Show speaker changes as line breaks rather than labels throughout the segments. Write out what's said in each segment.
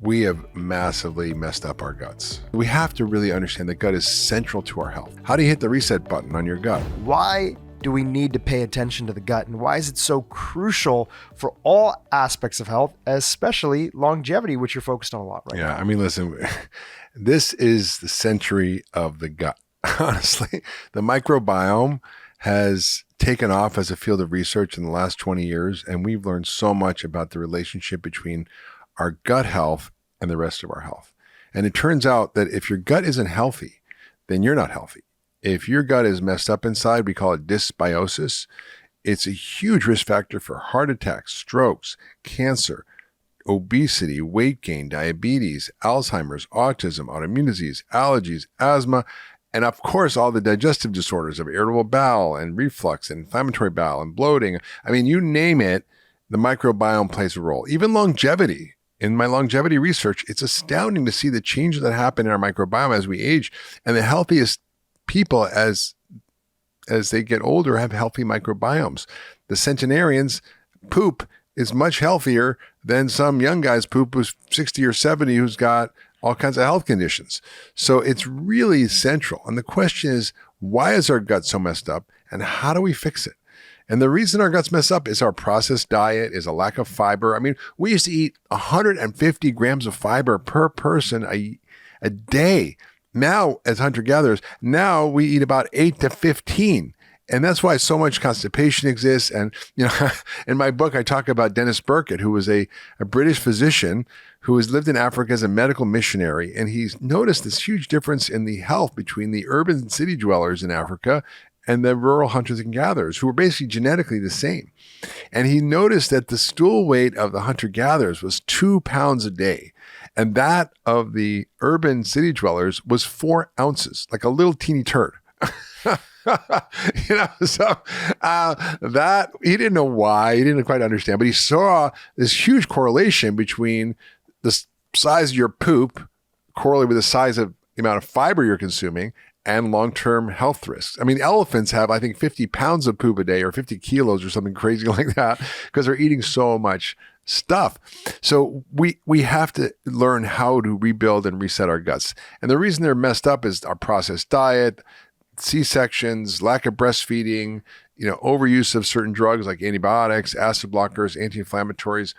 we have massively messed up our guts. We have to really understand the gut is central to our health. How do you hit the reset button on your gut?
Why do we need to pay attention to the gut, and why is it so crucial for all aspects of health, especially longevity, which you're focused on a lot right now?
Yeah, I mean, listen, this is the century of the gut. Honestly, the microbiome has taken off as a field of research in the last 20 years, and we've learned so much about the relationship between our gut health and the rest of our health. And it turns out that if your gut isn't healthy, then you're not healthy. If your gut is messed up inside, we call it dysbiosis. It's a huge risk factor for heart attacks, strokes, cancer, obesity, weight gain, diabetes, Alzheimer's, autism, autoimmune disease, allergies, asthma, and of course, all the digestive disorders of irritable bowel and reflux and inflammatory bowel and bloating. I mean, you name it, the microbiome plays a role. Even longevity. In my longevity research, it's astounding to see the changes that happen in our microbiome as we age, and the healthiest people as they get older have healthy microbiomes. The centenarians' poop is much healthier than some young guy's poop who's 60 or 70 who's got all kinds of health conditions. So it's really central. And the question is, why is our gut so messed up, and how do we fix it? And the reason our guts mess up is our processed diet, is a lack of fiber. I mean, we used to eat 150 grams of fiber per person a day. Now, as hunter-gatherers, now we eat about 8 to 15. And that's why so much constipation exists. And, you know, in my book, I talk about Dennis Burkitt, who was a British physician who has lived in Africa as a medical missionary. And he's noticed this huge difference in the health between the urban city dwellers in Africa and the rural hunters and gatherers, who were basically genetically the same. And he noticed that the stool weight of the hunter-gatherers was 2 pounds a day. And that of the urban city dwellers was 4 ounces, like a little teeny turd. That he didn't know why, he didn't quite understand, but he saw this huge correlation between the size of your poop correlated with the size of the amount of fiber you're consuming and long-term health risks. I mean, elephants have, I think, 50 pounds of poop a day or 50 kilos or something crazy like that because they're eating so much stuff. So we have to learn how to rebuild and reset our guts. And the reason they're messed up is our processed diet, C-sections, lack of breastfeeding, overuse of certain drugs like antibiotics, acid blockers, anti-inflammatories,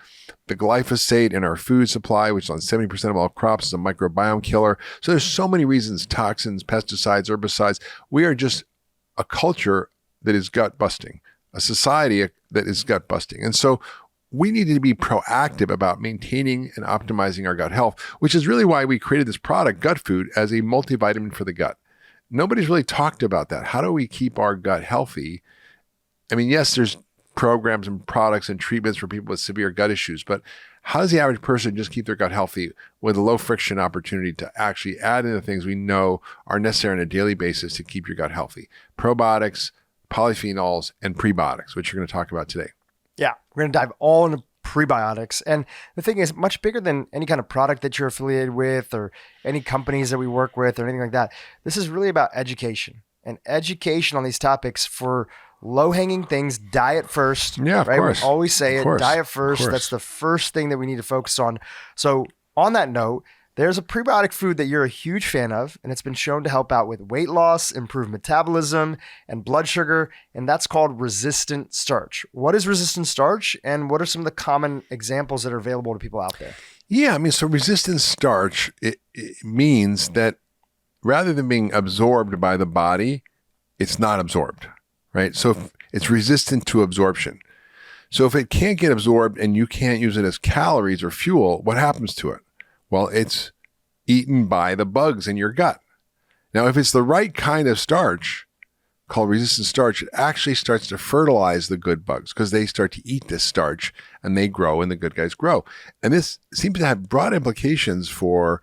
the glyphosate in our food supply, which is on 70% of all crops, is a microbiome killer. So there's so many reasons: toxins, pesticides, herbicides. We are just a culture that is gut busting, a society that is gut busting. And so we need to be proactive about maintaining and optimizing our gut health, which is really why we created this product, Gut Food, as a multivitamin for the gut. Nobody's really talked about that. How do we keep our gut healthy? I mean, yes, there's programs and products and treatments for people with severe gut issues, but how does the average person just keep their gut healthy with a low friction opportunity to actually add in the things we know are necessary on a daily basis to keep your gut healthy? Probiotics, polyphenols, and prebiotics, which you're going to talk about today.
Yeah, we're going to dive all into prebiotics. And the thing is, much bigger than any kind of product that you're affiliated with or any companies that we work with or anything like that. This is really about education and education on these topics for low-hanging things. Diet first.
Yeah, of course.
We always say it, diet first. That's the first thing that we need to focus on. So on that note, there's a prebiotic food that you're a huge fan of, and it's been shown to help out with weight loss, improve metabolism, and blood sugar, and that's called resistant starch. What is resistant starch, and what are some of the common examples that are available to people out there?
Yeah, I mean, so resistant starch, it means that rather than being absorbed by the body, it's not absorbed, right? So it's resistant to absorption. So if it can't get absorbed and you can't use it as calories or fuel, what happens to it? Well, it's eaten by the bugs in your gut. Now, if it's the right kind of starch, called resistant starch, it actually starts to fertilize the good bugs because they start to eat this starch and they grow and the good guys grow. And this seems to have broad implications for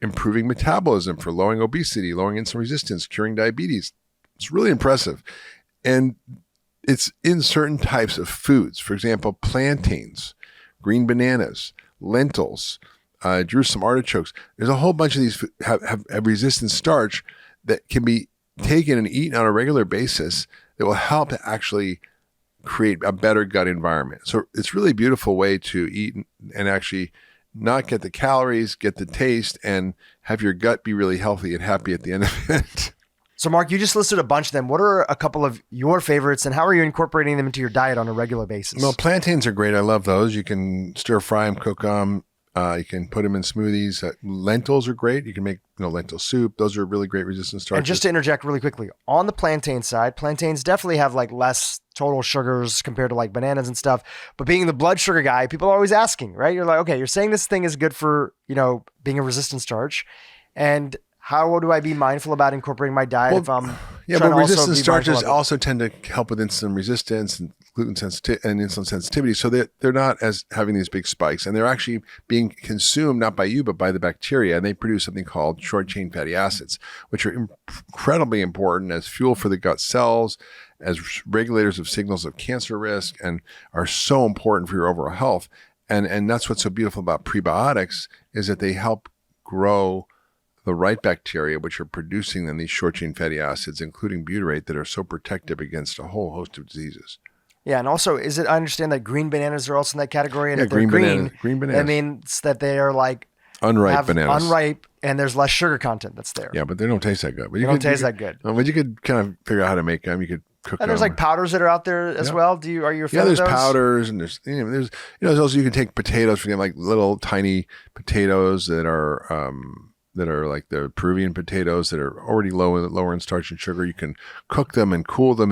improving metabolism, for lowering obesity, lowering insulin resistance, curing diabetes. It's really impressive. And it's in certain types of foods. For example, plantains, green bananas, lentils, Jerusalem artichokes. There's a whole bunch of these have resistant starch that can be taken and eaten on a regular basis that will help to actually create a better gut environment. So it's really a beautiful way to eat and actually not get the calories, get the taste, and have your gut be really healthy and happy at the end of it.
So Mark, you just listed a bunch of them. What are a couple of your favorites and how are you incorporating them into your diet on a regular basis?
Well, plantains are great. I love those. You can stir fry them, cook them. You can put them in smoothies. Lentils are great. You can make lentil soup. Those are really great resistant starches.
And just to interject really quickly, on the plantain side, plantains definitely have like less total sugars compared to like bananas and stuff. But being the blood sugar guy, people are always asking, right? You're like, okay, you're saying this thing is good for, being a resistant starch. And how do I be mindful about incorporating my diet if I'm
but resistant starches also tend to help with insulin resistance and gluten sensitivity and insulin sensitivity. So they're not as having these big spikes, and they're actually being consumed not by you but by the bacteria, and they produce something called short chain fatty acids, which are incredibly important as fuel for the gut cells, as regulators of signals of cancer risk, and are so important for your overall health. And that's what's so beautiful about prebiotics is that they help grow the right bacteria, which are producing then these short chain fatty acids, including butyrate, that are so protective against a whole host of diseases.
Yeah, and also, I understand that green bananas are also in that category, and
yeah,
if they're green
bananas.
That means that they are like
unripe bananas.
Unripe, and there's less sugar content that's there.
Yeah, but they don't taste that good. But
they don't taste that good.
But you could kind of figure out how to make them. You could cook them.
And there's like powders that are out there as well. Are you a fan of those?
Yeah, there's powders, and there's also, you can take potatoes, for example, like little tiny potatoes that are like the Peruvian potatoes that are already lower in starch and sugar. You can cook them and cool them,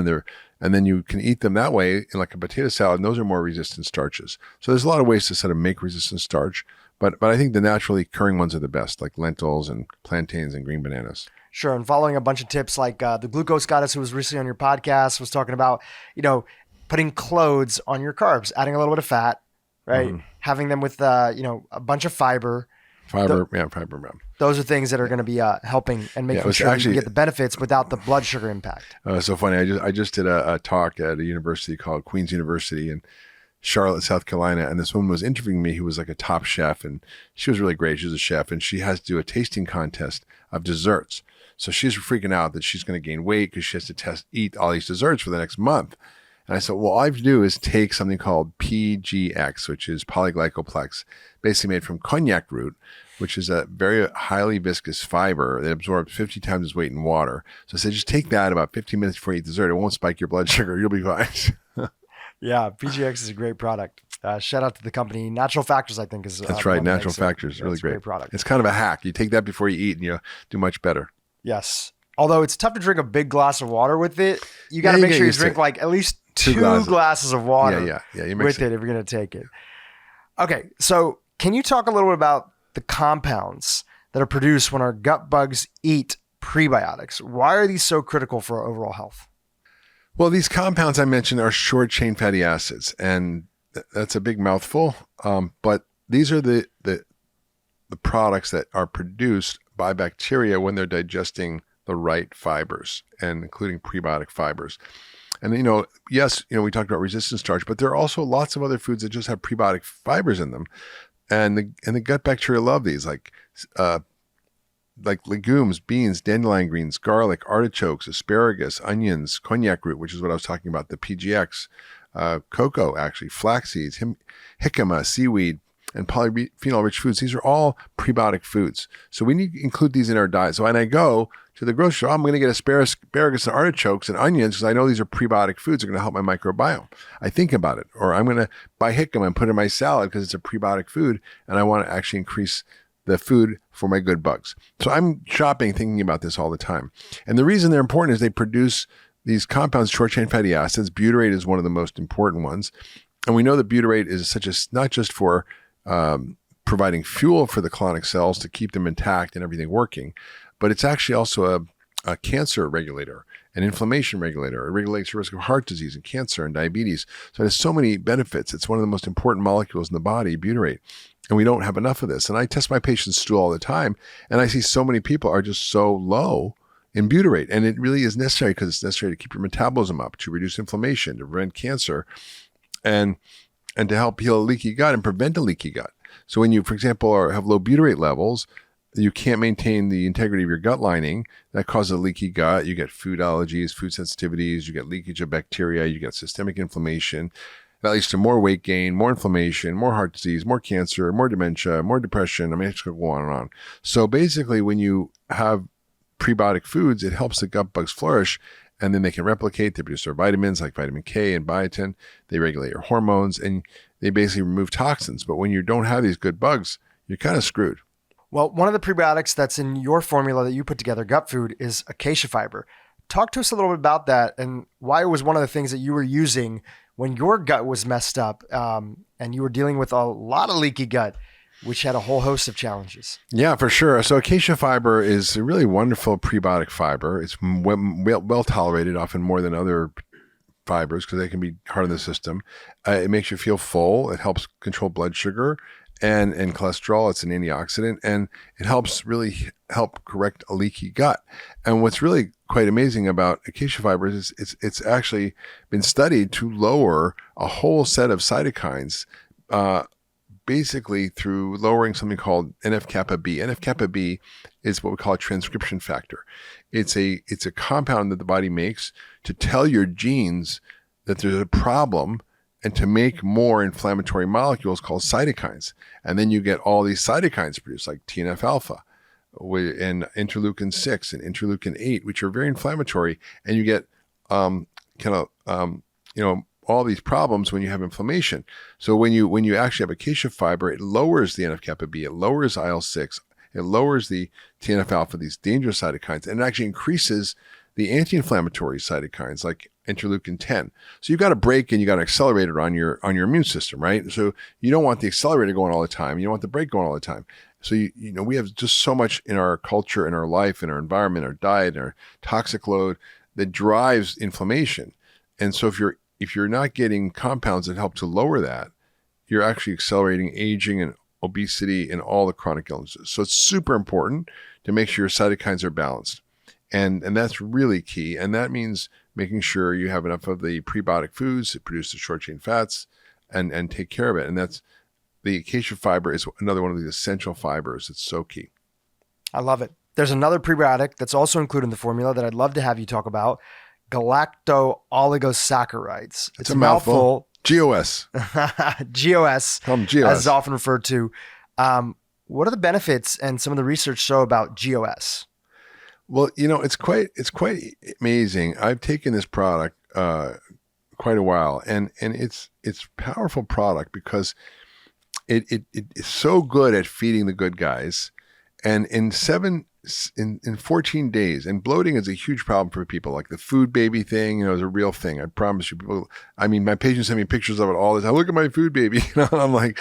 and then you can eat them that way in like a potato salad. And those are more resistant starches. So there's a lot of ways to sort of make resistant starch, but I think the naturally occurring ones are the best, like lentils and plantains and green bananas.
Sure, and following a bunch of tips like the glucose goddess who was recently on your podcast was talking about, putting cloves on your carbs, adding a little bit of fat, right? Mm-hmm. Having them with a bunch of fiber.
Fiber.
Those are things that are going to be helping and making sure you can get the benefits without the blood sugar impact.
So funny. I just did a talk at a university called Queen's University in Charlotte, South Carolina, and this woman was interviewing me who was like a top chef, and she was really great. She was a chef, and she has to do a tasting contest of desserts. So she's freaking out that she's going to gain weight because she has to eat all these desserts for the next month. And I said, well, all I have to do is take something called PGX, which is polyglycoplex, basically made from cognac root, which is a very highly viscous fiber that absorbs 50 times its weight in water. So I said, just take that about 15 minutes before you eat dessert. It won't spike your blood sugar. You'll be fine.
Yeah, PGX is a great product. Shout out to the company. Natural Factors, I think, is
that's right. Natural Factors, really great
product.
It's kind of a hack. You take that before you eat, and you do much better.
Yes. Although it's tough to drink a big glass of water with it, you got to make sure you drink like at least two glasses of water with it if you're going to take it. Okay, so can you talk a little bit about the compounds that are produced when our gut bugs eat prebiotics? Why are these so critical for our overall health?
Well, these compounds I mentioned are short chain fatty acids, and that's a big mouthful. But these are the products that are produced by bacteria when they're digesting the right fibers, and including prebiotic fibers. And yes, we talked about resistant starch, but there are also lots of other foods that just have prebiotic fibers in them, and the gut bacteria love these, like legumes, beans, dandelion greens, garlic, artichokes, asparagus, onions, cognac root, which is what I was talking about, the PGX, cocoa, actually, flax seeds, jicama, seaweed, and polyphenol-rich foods. These are all prebiotic foods. So we need to include these in our diet. So when I go to the grocery store, I'm going to get asparagus and artichokes and onions because I know these are prebiotic foods. They're going to help my microbiome. I think about it. Or I'm going to buy jicama and put it in my salad because it's a prebiotic food, and I want to actually increase the food for my good bugs. So I'm shopping thinking about this all the time. And the reason they're important is they produce these compounds, short-chain fatty acids. Butyrate is one of the most important ones. And we know that butyrate is not just for providing fuel for the colonic cells to keep them intact and everything working, but it's actually also a cancer regulator, an inflammation regulator. It regulates the risk of heart disease and cancer and diabetes. So it has so many benefits. It's one of the most important molecules in the body, butyrate. And we don't have enough of this. And I test my patients' stool all the time, and I see so many people are just so low in butyrate. And it really is necessary because it's necessary to keep your metabolism up, to reduce inflammation, to prevent cancer, and to help heal a leaky gut and prevent a leaky gut. So when you, for example, have low butyrate levels, you can't maintain the integrity of your gut lining. That causes a leaky gut. You get food allergies, food sensitivities, you get leakage of bacteria, you get systemic inflammation. That leads to more weight gain, more inflammation, more heart disease, more cancer, more dementia, more depression. I mean, it's going to go on and on. So basically, when you have prebiotic foods, it helps the gut bugs flourish, and then they can replicate. They produce their vitamins like vitamin K and biotin. They regulate your hormones, and they basically remove toxins. But when you don't have these good bugs, you're kind of screwed.
Well, one of the prebiotics that's in your formula that you put together, gut food, is acacia fiber. Talk to us a little bit about that and why it was one of the things that you were using when your gut was messed up and you were dealing with a lot of leaky gut, which had a whole host of challenges.
Yeah, for sure. So acacia fiber is a really wonderful prebiotic fiber. It's well tolerated, often more than other fibers because they can be hard on the system. It makes you feel full. It helps control blood sugar and cholesterol. It's an antioxidant, and it helps really help correct a leaky gut. And what's really quite amazing about acacia fibers is it's actually been studied to lower a whole set of cytokines, basically through lowering something called NF-kappa B. NF-kappa B is what we call a transcription factor. It's a compound that the body makes to tell your genes that there's a problem and to make more inflammatory molecules called cytokines. And then you get all these cytokines produced like TNF-alpha and interleukin-6 and interleukin-8, which are very inflammatory. And you get all these problems when you have inflammation. So when you actually have acacia fiber, it lowers the NF-kappa B, it lowers IL-6, it lowers the TNF-alpha, these dangerous cytokines, and it actually increases the anti-inflammatory cytokines like interleukin-10. So you've got a brake and you got an accelerator on your immune system, right? So you don't want the accelerator going all the time. You don't want the brake going all the time. So we have just so much in our culture, in our life, in our environment, our diet, our toxic load that drives inflammation. And so if you're not getting compounds that help to lower that, you're actually accelerating aging and obesity and all the chronic illnesses. So it's super important to make sure your cytokines are balanced. And that's really key. And that means making sure you have enough of the prebiotic foods that produce the short chain fats and take care of it. And that's the acacia fiber is another one of the essential fibers. It's so key.
I love it. There's another prebiotic that's also included in the formula that I'd love to have you talk about. Galactooligosaccharides.
It's a mouthful. GOS.
GOS, as it's often referred to. What are the benefits and some of the research show about GOS?
Well, it's quite amazing. I've taken this product quite a while, and it's a powerful product because it is so good at feeding the good guys, and in 14 days, and bloating is a huge problem for people. Like the food baby thing, is a real thing. I promise you, people. I mean, my patients send me pictures of it all the time. Look at my food baby. I'm like,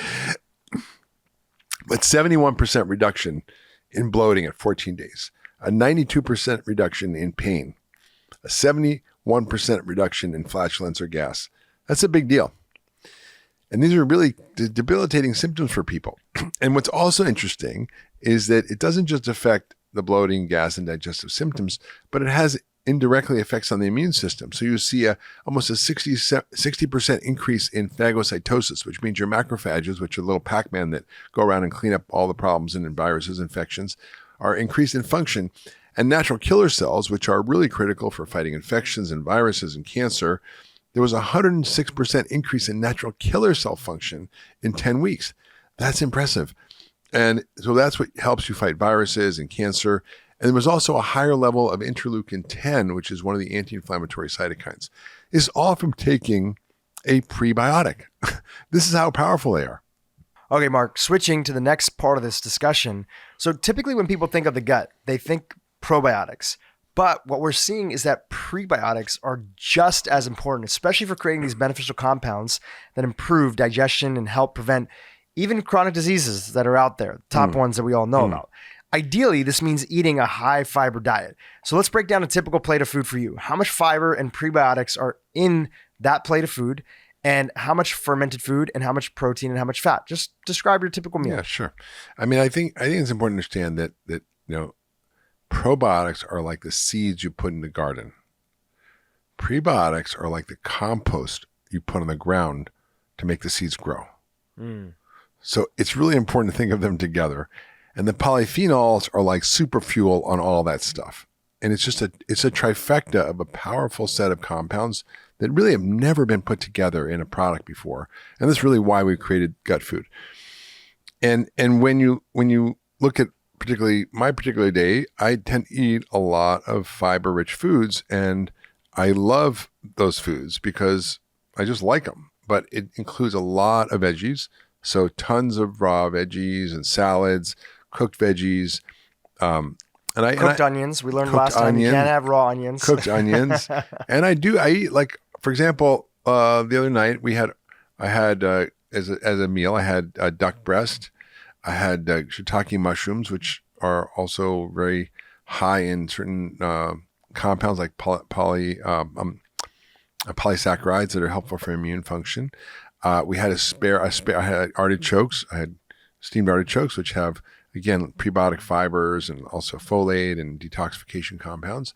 but 71% reduction in bloating at 14 days. A 92% reduction in pain, a 71% reduction in flatulence or gas. That's a big deal. And these are really debilitating symptoms for people. And what's also interesting is that it doesn't just affect the bloating, gas, and digestive symptoms, but it has indirectly effects on the immune system. So you see almost a 60% increase in phagocytosis, which means your macrophages, which are little Pac-Man that go around and clean up all the problems and viruses, infections, are increased in function, and natural killer cells, which are really critical for fighting infections and viruses and cancer. There was a 106% increase in natural killer cell function in 10 weeks. That's impressive. And so that's what helps you fight viruses and cancer. And there was also a higher level of interleukin-10, which is one of the anti-inflammatory cytokines. It's all from taking a prebiotic. This is how powerful they are.
Okay, Mark, switching to the next part of this discussion. So typically when people think of the gut, they think probiotics. But what we're seeing is that prebiotics are just as important, especially for creating these beneficial compounds that improve digestion and help prevent even chronic diseases that are out there, top ones that we all know about. Ideally, this means eating a high fiber diet. So let's break down a typical plate of food for you. How much fiber and prebiotics are in that plate of food? And how much fermented food and how much protein and how much fat? Just describe your typical meal.
Yeah, sure. I mean, I think it's important to understand that probiotics are like the seeds you put in the garden. Prebiotics are like the compost you put on the ground to make the seeds grow. So it's really important to think of them together. And the polyphenols are like super fuel on all that stuff. And it's a trifecta of a powerful set of compounds that really have never been put together in a product before. And that's really why we created gut food. And when you look at particularly my particular day, I tend to eat a lot of fiber-rich foods, and I love those foods because I just like them. But it includes a lot of veggies, so tons of raw veggies and salads, cooked veggies,
cooked onions. We learned last time you can't have raw onions.
Cooked onions, and I eat, like, for example, the other night I had as a meal, I had duck breast. I had shiitake mushrooms, which are also very high in certain compounds like polysaccharides that are helpful for immune function. We had I had artichokes. I had steamed artichokes, which have, again, prebiotic fibers and also folate and detoxification compounds.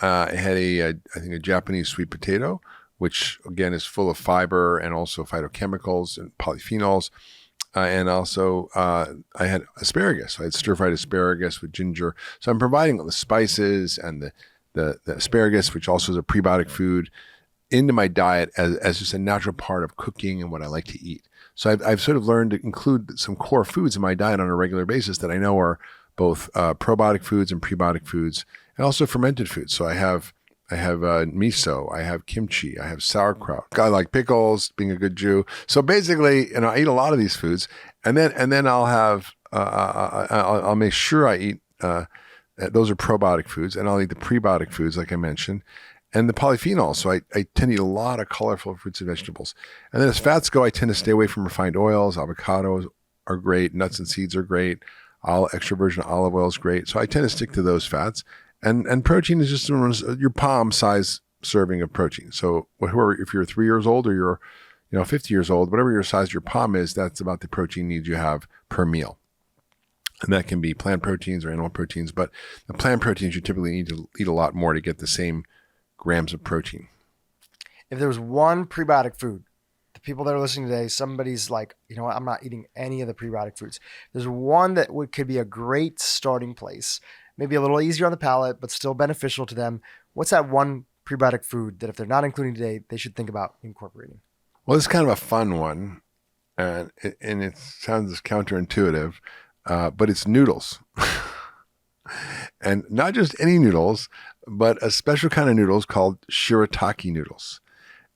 I had I think a Japanese sweet potato, which again is full of fiber and also phytochemicals and polyphenols. And also I had asparagus. I had stir-fried asparagus with ginger. So I'm providing all the spices and the asparagus, which also is a prebiotic food, into my diet as just a natural part of cooking and what I like to eat. So I've sort of learned to include some core foods in my diet on a regular basis that I know are both probiotic foods and prebiotic foods, and also fermented foods. So I have miso, I have kimchi, I have sauerkraut. I like pickles, being a good Jew. So basically, I eat a lot of these foods, and then I'll have I'll make sure I eat those are probiotic foods, and I'll eat the prebiotic foods like I mentioned, and the polyphenols. So I tend to eat a lot of colorful fruits and vegetables. And then as fats go, I tend to stay away from refined oils. Avocados are great. Nuts and seeds are great. Extra virgin olive oil is great. So I tend to stick to those fats. And protein is just your palm size serving of protein. So if you're 3 years old or you're 50 years old, whatever your size your palm is, that's about the protein needs you have per meal. And that can be plant proteins or animal proteins. But the plant proteins, you typically need to eat a lot more to get the same grams of protein.
If there was one prebiotic food, the people that are listening today, somebody's like, you know what, I'm not eating any of the prebiotic foods. There's one that could be a great starting place, maybe a little easier on the palate, but still beneficial to them. What's that one prebiotic food that if they're not including today, they should think about incorporating?
Well, it's kind of a fun one, and it sounds counterintuitive, but it's noodles. And not just any noodles, but a special kind of noodles called shirataki noodles.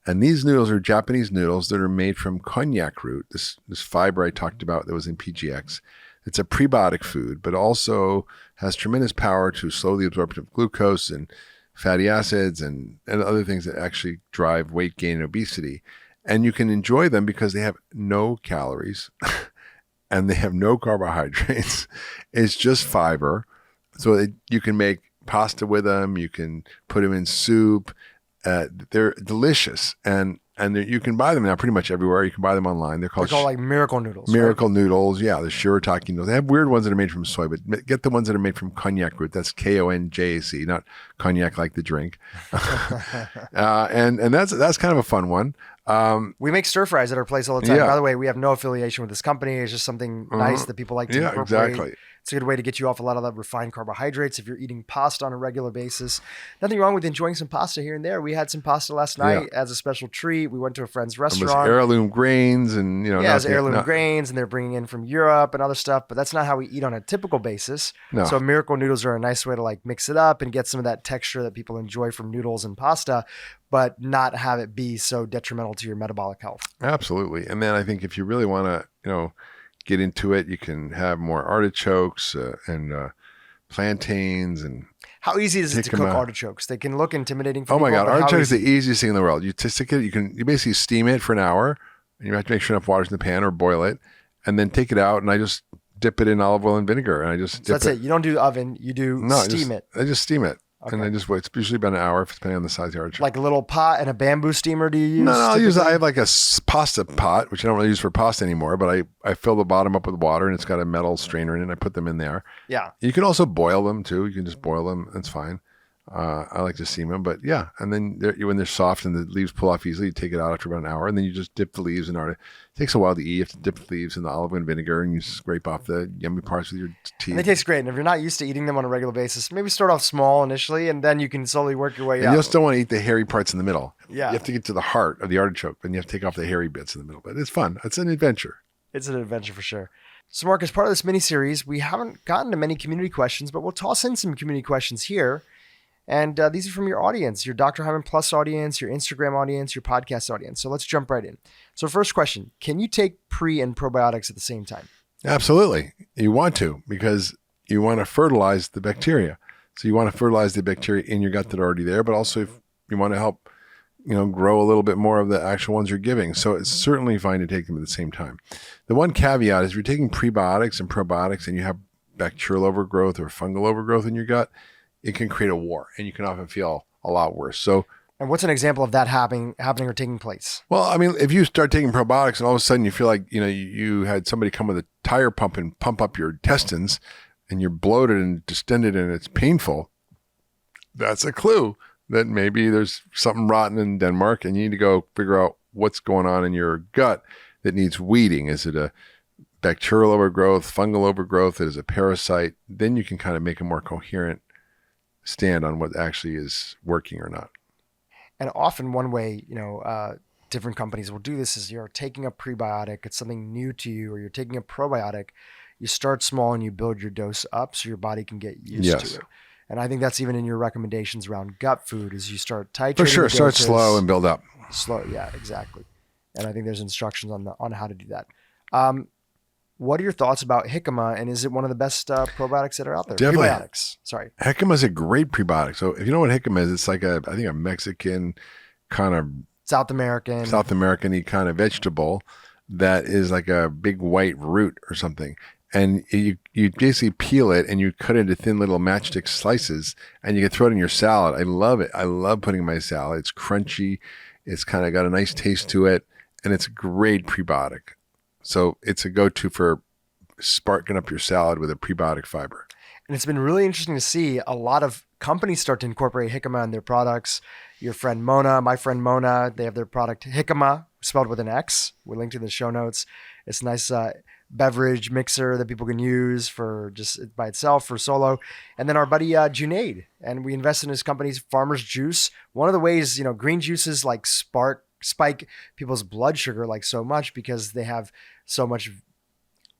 And these noodles are Japanese noodles that are made from cognac root, this fiber I talked about that was in PGX. It's a prebiotic food, but also has tremendous power to slow the absorption of glucose and fatty acids and other things that actually drive weight gain and obesity. And you can enjoy them because they have no calories and they have no carbohydrates. It's just fiber. So you can make pasta with them. You can put them in soup. They're delicious. And you can buy them now pretty much everywhere. You can buy them online. They're called
like miracle noodles.
Miracle noodles. Yeah, the shirataki noodles. They have weird ones that are made from soy, but get the ones that are made from cognac root. That's KONJAC, not cognac like the drink. And that's kind of a fun one.
We make stir fries at our place all the time.
Yeah.
By the way, we have no affiliation with this company. It's just something nice that people like to incorporate.
Yeah, exactly.
It's a good way to get you off a lot of the refined carbohydrates if you're eating pasta on a regular basis. Nothing wrong with enjoying some pasta here and there. We had some pasta last night as a special treat. We went to a friend's restaurant.
It was heirloom grains and,
it was heirloom grains, and they're bringing in from Europe and other stuff, but that's not how we eat on a typical basis. No. So miracle noodles are a nice way to like mix it up and get some of that texture that people enjoy from noodles and pasta, but not have it be so detrimental to your metabolic health.
Absolutely. And then I think if you really want to, get into it, you can have more artichokes and plantains. And
how easy is it to cook artichokes? They can look intimidating for people.
Oh my God, artichoke is the easiest thing in the world. You stick it, you basically steam it for an hour, and you have to make sure enough water's in the pan or boil it, and then take it out, and I just dip it in olive oil and vinegar, and I just
dip it. That's it. You don't do oven, you do steam it.
I just steam it. Okay. And I just wait. It's usually about an hour, depending on the size of the artichoke.
Like a little pot and a bamboo steamer, do you use?
No, I have like a pasta pot, which I don't really use for pasta anymore, but I fill the bottom up with water, and it's got a metal strainer in it, and I put them in there.
Yeah.
You can also boil them too. You can just boil them. That's fine. I like to steam them, but yeah. And then when they're soft and the leaves pull off easily, you take it out after about an hour, and then you just dip the leaves in it takes a while to eat. You have to dip the leaves in the olive oil and vinegar, and you scrape off the yummy parts with your teeth.
And they taste great. And if you're not used to eating them on a regular basis, maybe start off small initially, and then you can slowly work your way
and
up.
You just don't want to eat the hairy parts in the middle.
Yeah.
You have to get to the heart of the artichoke, and you have to take off the hairy bits in the middle. But it's fun. It's an adventure.
It's an adventure for sure. So, Mark, as part of this mini-series, we haven't gotten to many community questions, but we'll toss in some community questions here. And these are from your audience, your Dr. Hyman Plus audience, your Instagram audience, your podcast audience. So let's jump right in. So first question, can you take pre and probiotics at the same time?
Absolutely. You want to, because you want to fertilize the bacteria. So you want to fertilize the bacteria in your gut that are already there, but also if you want to help, grow a little bit more of the actual ones you're giving. So it's certainly fine to take them at the same time. The one caveat is if you're taking prebiotics and probiotics and you have bacterial overgrowth or fungal overgrowth in your gut, it can create a war, and you can often feel a lot worse. So,
and what's an example of that happening or taking place?
Well, I mean, if you start taking probiotics and all of a sudden you feel like you had somebody come with a tire pump and pump up your intestines, and you're bloated and distended and it's painful, that's a clue that maybe there's something rotten in Denmark, and you need to go figure out what's going on in your gut that needs weeding. Is it a bacterial overgrowth, fungal overgrowth? Is it a parasite? Then you can kind of make a more coherent stand on what actually is working or not.
And often one way, different companies will do this is you're taking a prebiotic, it's something new to you, or you're taking a probiotic, you start small and you build your dose up so your body can get used to it. And I think that's even in your recommendations around gut food is you start titrating.
For sure, start slow and build up.
Slow, yeah, exactly. And I think there's instructions on how to do that. What are your thoughts about Jicama, and is it one of the best probiotics that are out there?
Definitely.
Prebiotics. Sorry.
Jicama is a great prebiotic. So if you know what Jicama is, it's like I think a Mexican kind of
South American-y
kind of vegetable that is like a big white root or something. And you basically peel it and you cut it into thin little matchstick slices, and you can throw it in your salad. I love it. I love putting it in my salad. It's crunchy. It's kind of got a nice taste to it, and it's a great prebiotic. So it's a go-to for sparking up your salad with a prebiotic fiber.
And it's been really interesting to see a lot of companies start to incorporate Jicama in their products. Your friend Mona, my friend Mona, they have their product Jicama, spelled with an X. We'll link to the show notes. It's a nice beverage mixer that people can use for just by itself, for solo. And then our buddy Junaid, and we invest in his company's Farmer's Juice. One of the ways, green juices like spike people's blood sugar like so much because they have so much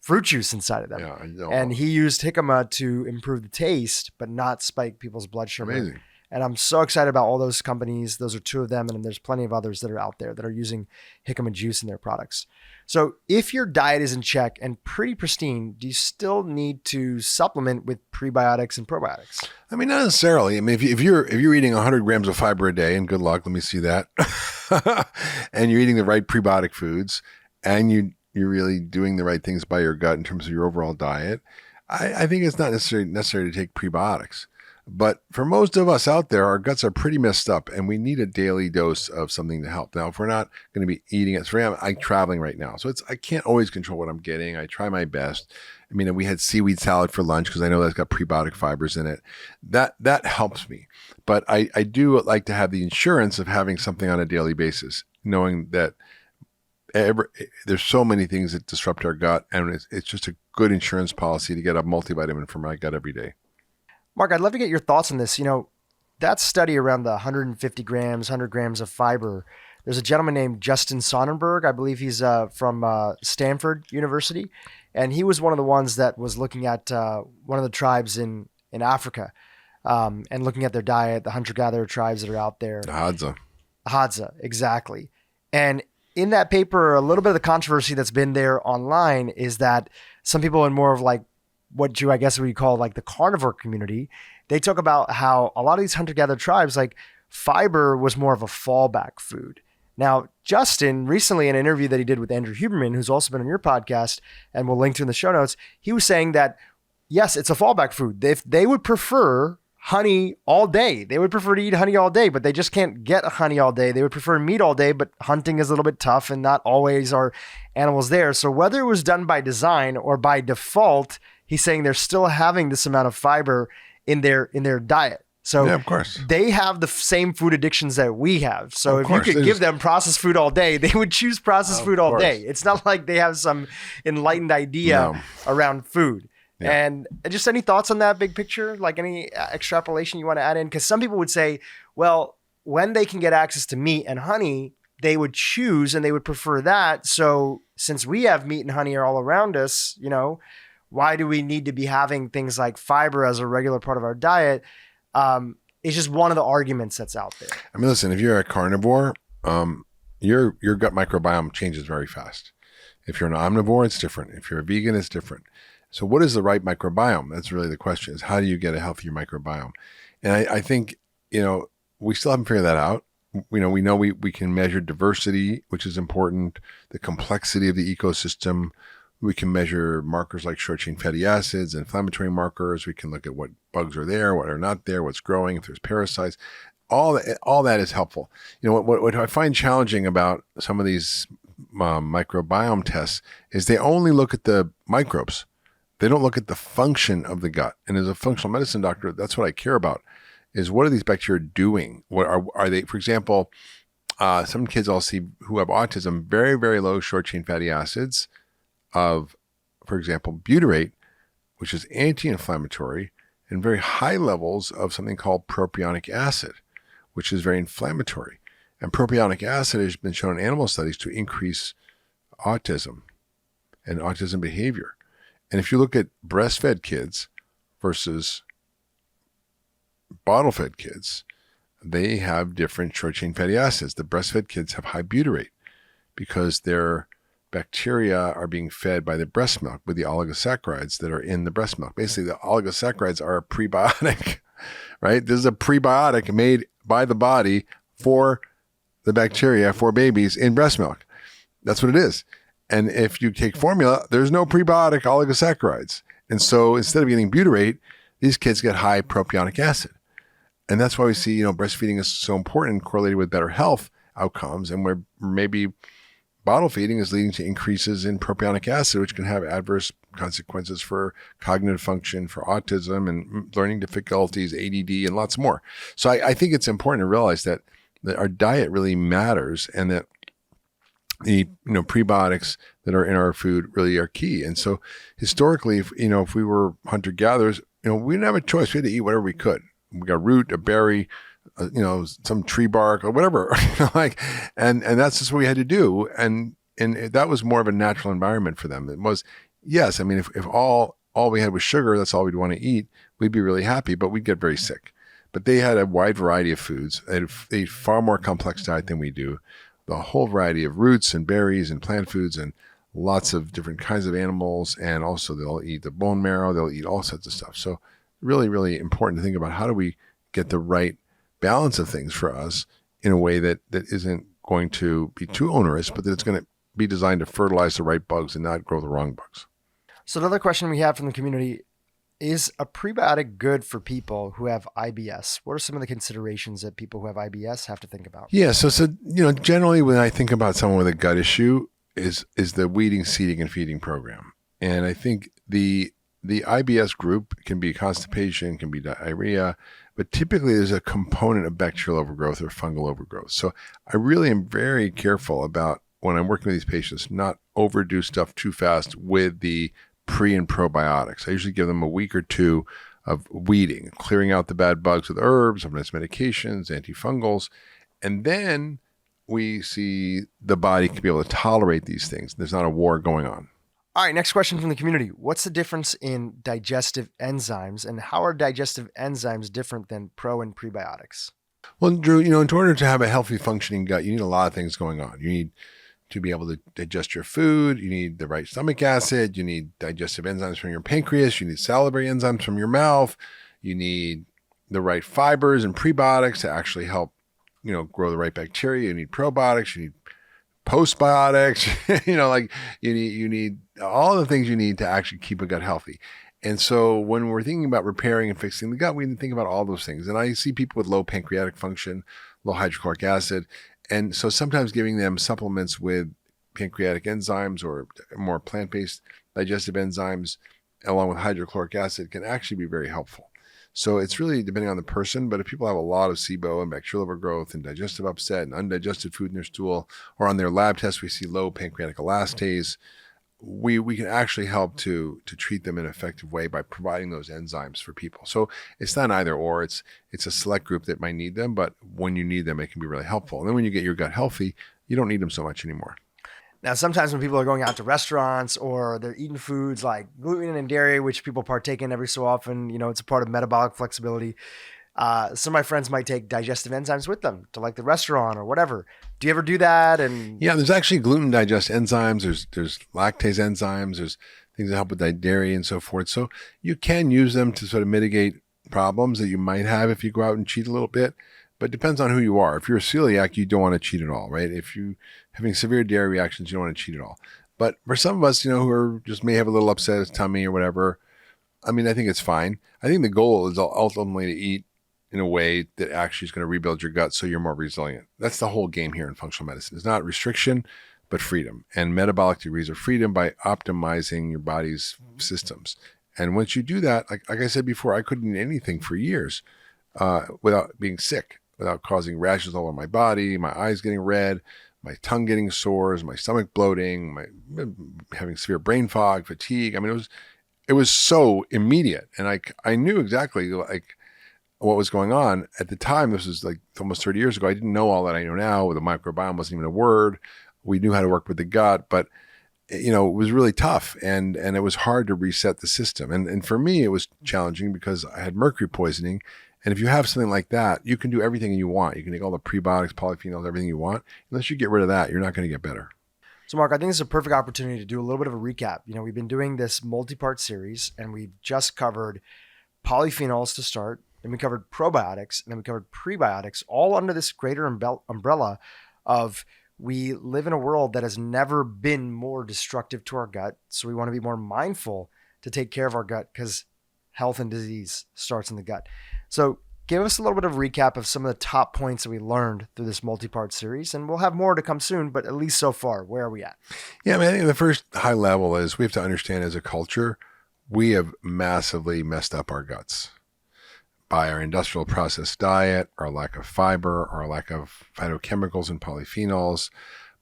fruit juice inside of them.
Yeah, I know.
And he used Jicama to improve the taste, but not spike people's blood sugar.
Amazing.
And I'm so excited about all those companies. Those are two of them. And there's plenty of others that are out there that are using Jicama juice in their products. So if your diet is in check and pretty pristine, do you still need to supplement with prebiotics and probiotics?
I mean, not necessarily. I mean, if you're eating 100 grams of fiber a day, and good luck, let me see that, and you're eating the right prebiotic foods, and you're really doing the right things by your gut in terms of your overall diet, I think it's not necessary to take prebiotics. But for most of us out there, our guts are pretty messed up, and we need a daily dose of something to help. Now, if we're not going to be eating it, I'm traveling right now, so I can't always control what I'm getting. I try my best. I mean, we had seaweed salad for lunch because I know that's got prebiotic fibers in it. That helps me. But I do like to have the insurance of having something on a daily basis, knowing that there's so many things that disrupt our gut, and it's just a good insurance policy to get a multivitamin for my gut every day.
Mark, I'd love to get your thoughts on this. That study around the 150 grams, 100 grams of fiber, there's a gentleman named Justin Sonnenberg. I believe he's from Stanford University. And he was one of the ones that was looking at one of the tribes in Africa and looking at their diet, the hunter-gatherer tribes that are out there.
The
Hadza, exactly. And in that paper, a little bit of the controversy that's been there online is that some people in more of like what I guess we call like the carnivore community, they talk about how a lot of these hunter-gatherer tribes, like fiber was more of a fallback food. Now, Justin, recently in an interview that he did with Andrew Huberman, who's also been on your podcast, and we'll link to in the show notes, he was saying that, yes, it's a fallback food. They would prefer honey all day. They would prefer to eat honey all day, but they just can't get honey all day. They would prefer meat all day, but hunting is a little bit tough and not always are animals there. So whether it was done by design or by default, he's saying they're still having this amount of fiber in their diet. So
yeah, of course.
they have the same food addictions that we have. So
Of
if
course.
you could give them processed food all day, they would choose processed food all
course.
day. It's not like they have some enlightened idea around food.
Yeah.
And just any thoughts on that big picture? Like any extrapolation you want to add in? Because some people would say, well, when they can get access to meat and honey, they would choose and they would prefer that. So since we have meat and honey all around us, you know, why do we need to be having things like fiber as a regular part of our diet? It's just one of the arguments that's out there.
I mean, listen, if you're a carnivore, your gut microbiome changes very fast. If you're an omnivore, it's different. If you're a vegan, it's different. So what is the right microbiome? That's really the question, is how do you get a healthier microbiome? And I think, you know, we still haven't figured that out. We know we can measure diversity, which is important, the complexity of the ecosystem. We can measure markers like short chain fatty acids, inflammatory markers. We can look at what bugs are there, what are not there, what's growing, if there's parasites. All that is helpful. You know, what I find challenging about some of these microbiome tests is they only look at the microbes. They don't look at the function of the gut. And as a functional medicine doctor, that's what I care about, is what are these bacteria doing? What are they, for example, some kids I'll see who have autism, very, very low short chain fatty acids of, for example, butyrate, which is anti-inflammatory, and very high levels of something called propionic acid, which is very inflammatory. And propionic acid has been shown in animal studies to increase autism and autism behavior. And if you look at breastfed kids versus bottle-fed kids, they have different short-chain fatty acids. The breastfed kids have high butyrate because their bacteria are being fed by the breast milk with the oligosaccharides that are in the breast milk. Basically, the oligosaccharides are a prebiotic, right? This is a prebiotic made by the body for the bacteria for babies in breast milk. That's what it is. And if you take formula, there's no prebiotic oligosaccharides. And so instead of getting butyrate, these kids get high propionic acid. And that's why we see, you know, breastfeeding is so important, correlated with better health outcomes, and where maybe bottle feeding is leading to increases in propionic acid, which can have adverse consequences for cognitive function, for autism and learning difficulties, ADD, and lots more. So I think it's important to realize that our diet really matters, and that the prebiotics that are in our food really are key. And so historically, if we were hunter-gatherers, we didn't have a choice. We had to eat whatever we could. We got a root, a berry, some tree bark or whatever, and that's just what we had to do. And that was more of a natural environment for them. It was, yes. I mean, if all we had was sugar, that's all we'd want to eat, we'd be really happy, but we'd get very sick. But they had a wide variety of foods. They ate far more complex diet than we do. The whole variety of roots and berries and plant foods and lots of different kinds of animals. And also they'll eat the bone marrow. They'll eat all sorts of stuff. So really, really important to think about how do we get the right balance of things for us in a way that isn't going to be too onerous, but that it's going to be designed to fertilize the right bugs and not grow the wrong bugs.
So another question we have from the community: is a prebiotic good for people who have IBS? What are some of the considerations that people who have IBS have to think about?
Yeah, so generally when I think about someone with a gut issue is the weeding, seeding, and feeding program. And I think the IBS group can be constipation, can be diarrhea, but typically there's a component of bacterial overgrowth or fungal overgrowth. So I really am very careful about, when I'm working with these patients, not overdo stuff too fast with the pre and probiotics. I usually give them a week or two of weeding, clearing out the bad bugs with herbs, sometimes medications, antifungals, and then we see the body can be able to tolerate these things. There's not a war going on.
All right, next question from the community. What's the difference in digestive enzymes, and how are digestive enzymes different than pro and prebiotics?
Well, Drew, in order to have a healthy functioning gut, you need a lot of things going on. You need to be able to digest your food. You need the right stomach acid. You need digestive enzymes from your pancreas. You need salivary enzymes from your mouth. You need the right fibers and prebiotics to actually help, grow the right bacteria. You need probiotics. You need postbiotics. You need all the things you need to actually keep a gut healthy. And so when we're thinking about repairing and fixing the gut, we need to think about all those things. And I see people with low pancreatic function, low hydrochloric acid. And so sometimes giving them supplements with pancreatic enzymes or more plant-based digestive enzymes along with hydrochloric acid can actually be very helpful. So it's really depending on the person. But if people have a lot of SIBO and bacterial overgrowth and digestive upset and undigested food in their stool, or on their lab test we see low pancreatic elastase, we can actually help to treat them in an effective way by providing those enzymes for people. So it's not either or. It's a select group that might need them, but when you need them, it can be really helpful. And then when you get your gut healthy, you don't need them so much anymore.
Now, sometimes when people are going out to restaurants or they're eating foods like gluten and dairy, which people partake in every so often, it's a part of metabolic flexibility. Some of my friends might take digestive enzymes with them to like the restaurant or whatever. Do you ever do that? And
yeah, there's actually gluten digest enzymes. There's lactase enzymes. There's things that help with dairy and so forth. So you can use them to sort of mitigate problems that you might have if you go out and cheat a little bit. But it depends on who you are. If you're a celiac, you don't want to cheat at all, right? If you're having severe dairy reactions, you don't want to cheat at all. But for some of us, who are just may have a little upset tummy or whatever, I mean, I think it's fine. I think the goal is ultimately to eat in a way that actually is going to rebuild your gut so you're more resilient. That's the whole game here in functional medicine. It's not restriction, but freedom. And metabolic degrees of freedom by optimizing your body's systems. And once you do that, like I said before, I couldn't eat anything for years without being sick, without causing rashes all over my body, my eyes getting red, my tongue getting sores, my stomach bloating, having severe brain fog, fatigue. I mean, it was so immediate. And I knew exactly what was going on at the time. This was like almost 30 years ago. I didn't know all that I know now. The microbiome wasn't even a word. We knew how to work with the gut, but it was really tough and it was hard to reset the system. And for me, it was challenging because I had mercury poisoning. And if you have something like that, you can do everything you want. You can take all the prebiotics, polyphenols, everything you want. Unless you get rid of that, you're not going to get better.
So Mark, I think this is a perfect opportunity to do a little bit of a recap. We've been doing this multi-part series and we've just covered polyphenols to start. Then we covered probiotics and then we covered prebiotics, all under this greater umbrella of we live in a world that has never been more destructive to our gut. So we want to be more mindful to take care of our gut because health and disease starts in the gut. So give us a little bit of a recap of some of the top points that we learned through this multi-part series, and we'll have more to come soon, but at least so far, where are we at?
Yeah, I mean, I think the first high level is we have to understand as a culture, we have massively messed up our guts by our industrial processed diet, our lack of fiber, our lack of phytochemicals and polyphenols,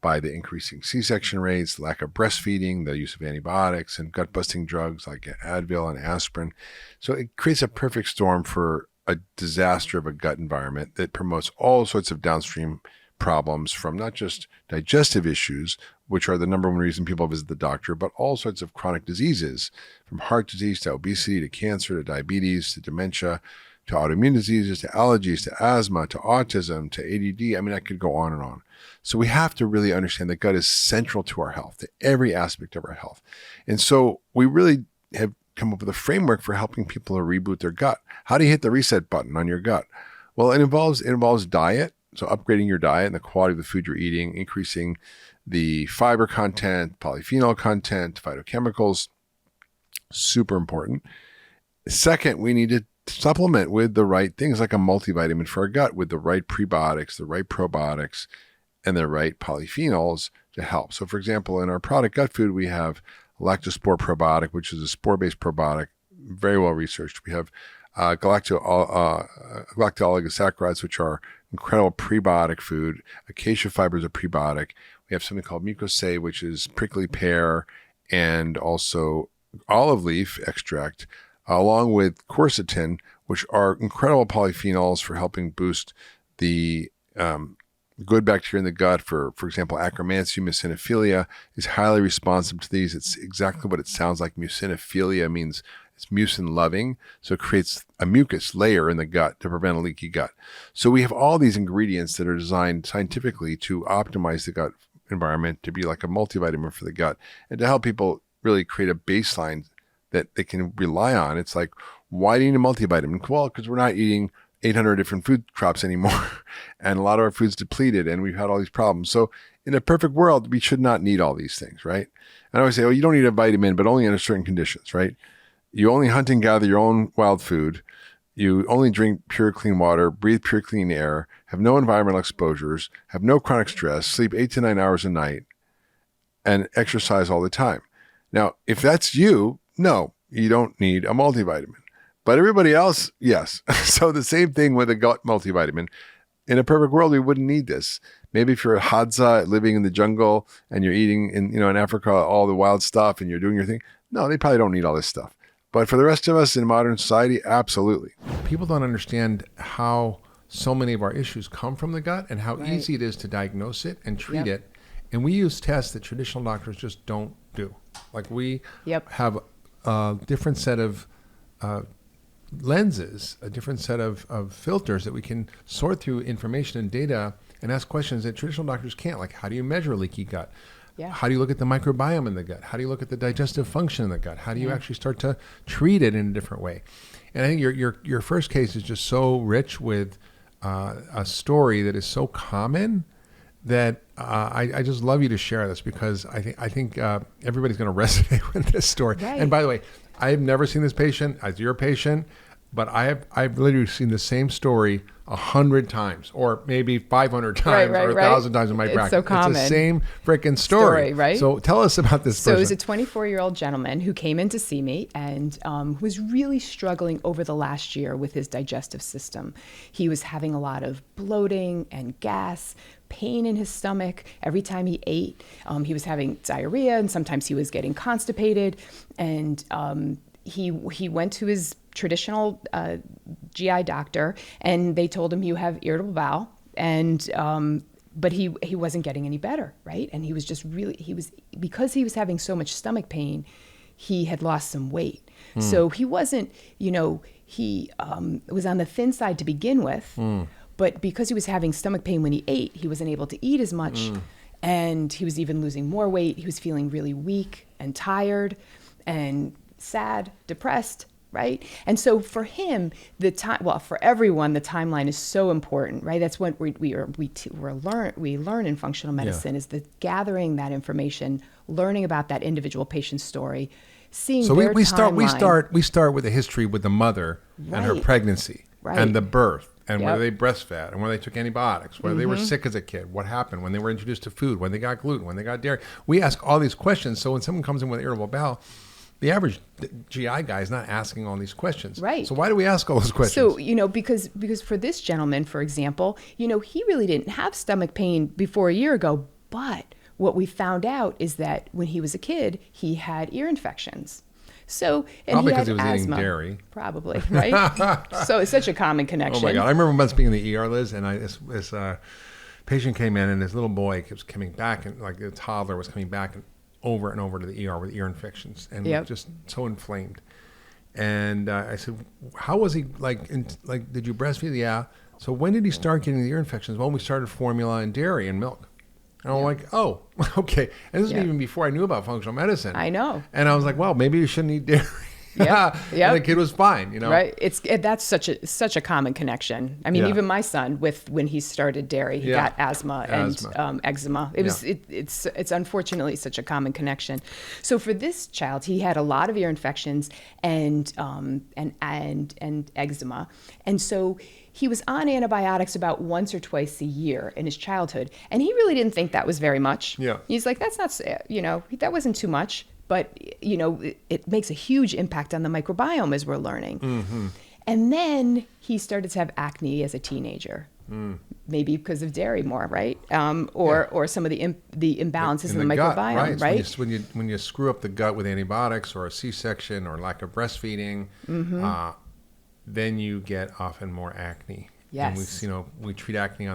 by the increasing C-section rates, lack of breastfeeding, the use of antibiotics and gut-busting drugs like Advil and aspirin. So it creates a perfect storm for a disaster of a gut environment that promotes all sorts of downstream problems from not just digestive issues, which are the number one reason people visit the doctor, but all sorts of chronic diseases, from heart disease to obesity to cancer to diabetes to dementia to autoimmune diseases to allergies to asthma to autism to ADD. I mean, I could go on and on. So we have to really understand that gut is central to our health, to every aspect of our health. And so we really have come up with a framework for helping people to reboot their gut. How do you hit the reset button on your gut? Well, it involves diet. So upgrading your diet and the quality of the food you're eating, increasing the fiber content, polyphenol content, phytochemicals, super important. Second, we need to supplement with the right things like a multivitamin for our gut with the right prebiotics, the right probiotics, and the right polyphenols to help. So for example, in our product gut food, we have Lactospore probiotic, which is a spore-based probiotic, very well researched. We have Galactooligosaccharides, which are incredible prebiotic food. Acacia fiber is a prebiotic. We have something called mucosae, which is prickly pear and also olive leaf extract, along with quercetin, which are incredible polyphenols for helping boost the good bacteria in the gut. For example, Akkermansia mucinophilia is highly responsive to these. It's exactly what it sounds like. Mucinophilia means it's mucin loving, so it creates a mucus layer in the gut to prevent a leaky gut. So we have all these ingredients that are designed scientifically to optimize the gut environment, to be like a multivitamin for the gut, and to help people really create a baseline that they can rely on. It's like, why do you need a multivitamin? Well, because we're not eating 800 different food crops anymore, and a lot of our food's depleted, and we've had all these problems. So in a perfect world, we should not need all these things, right? And I always say, oh, you don't need a vitamin, but only under certain conditions, right? You only hunt and gather your own wild food. You only drink pure, clean water, breathe pure, clean air, have no environmental exposures, have no chronic stress, sleep 8 to 9 hours a night, and exercise all the time. Now, if that's you, no, you don't need a multivitamin. But everybody else, yes. So the same thing with a gut multivitamin. In a perfect world, we wouldn't need this. Maybe if you're a Hadza living in the jungle and you're eating in Africa all the wild stuff and you're doing your thing, no, they probably don't need all this stuff. But for the rest of us in modern society, absolutely. People don't understand how so many of our issues come from the gut and how easy it is to diagnose it and treat it. And we use tests that traditional doctors just don't do. Like we have a different set of lenses, a different set of filters that we can sort through information and data and ask questions that traditional doctors can't. Like, how do you measure leaky gut? Yeah. How do you look at the microbiome in the gut? How do you look at the digestive function in the gut? How do you actually start to treat it in a different way? And I think your first case is just so rich with a story that is so common that I just love you to share this, because I think everybody's going to resonate with this story. Right. And by the way, I've never seen this patient as your patient, but I've literally seen the same story 100 times, or maybe 500 times, or 1,000 times in my practice.
So common.
It's the same freaking story,
right?
So tell us about this person.
So it was a 24-year-old gentleman who came in to see me and was really struggling over the last year with his digestive system. He was having a lot of bloating and gas, pain in his stomach every time he ate. He was having diarrhea, and sometimes he was getting constipated. And he went to his traditional GI doctor, and they told him, you have irritable bowel, and but he wasn't getting any better, right? And he was just because he was having so much stomach pain, he had lost some weight. So he wasn't, he was on the thin side to begin with, but because he was having stomach pain when he ate, he wasn't able to eat as much, and he was even losing more weight. He was feeling really weak and tired and sad, depressed, right? And so for him, for everyone, the timeline is so important, right? That's what we learn in functional medicine, is the gathering that information, learning about that individual patient's story, seeing their timeline.
We start with a history with the mother and her pregnancy and the birth, and whether they breastfed, and whether they took antibiotics, whether they were sick as a kid, what happened when they were introduced to food, when they got gluten, when they got dairy. We ask all these questions. So when someone comes in with irritable bowel, the average GI guy is not asking all these questions.
Right.
So why do we ask all those questions?
So, because for this gentleman, for example, he really didn't have stomach pain before a year ago, but what we found out is that when he was a kid, he had ear infections. So, and
probably
he had
because he was
asthma,
eating dairy.
Probably, right? So it's such a common connection.
Oh my God. I remember once being in the ER, Liz, and this patient came in, and this little boy kept coming back, and like the toddler was coming back and over to the ER with ear infections, and just so inflamed. And I said, how was he, did you breastfeed? Yeah. So when did he start getting the ear infections? Well, we started formula and dairy and milk. And I'm like, oh, okay. And this is even before I knew about functional medicine.
I know.
And I was like, well, maybe you shouldn't eat dairy. And the kid was fine,
Right. That's such a common connection. I mean, even my son, when he started dairy, he got asthma and eczema. It's unfortunately such a common connection. So for this child, he had a lot of ear infections and eczema, and so he was on antibiotics about once or twice a year in his childhood, and he really didn't think that was very much. Yeah. He's like, that's not, that wasn't too much. But, it makes a huge impact on the microbiome, as we're learning. Mm-hmm. And then he started to have acne as a teenager, maybe because of dairy more, right? Or some of the imbalances in the microbiome, right?
So when you screw up the gut with antibiotics or a C-section or lack of breastfeeding, then you get often more acne.
Yes.
And we treat acne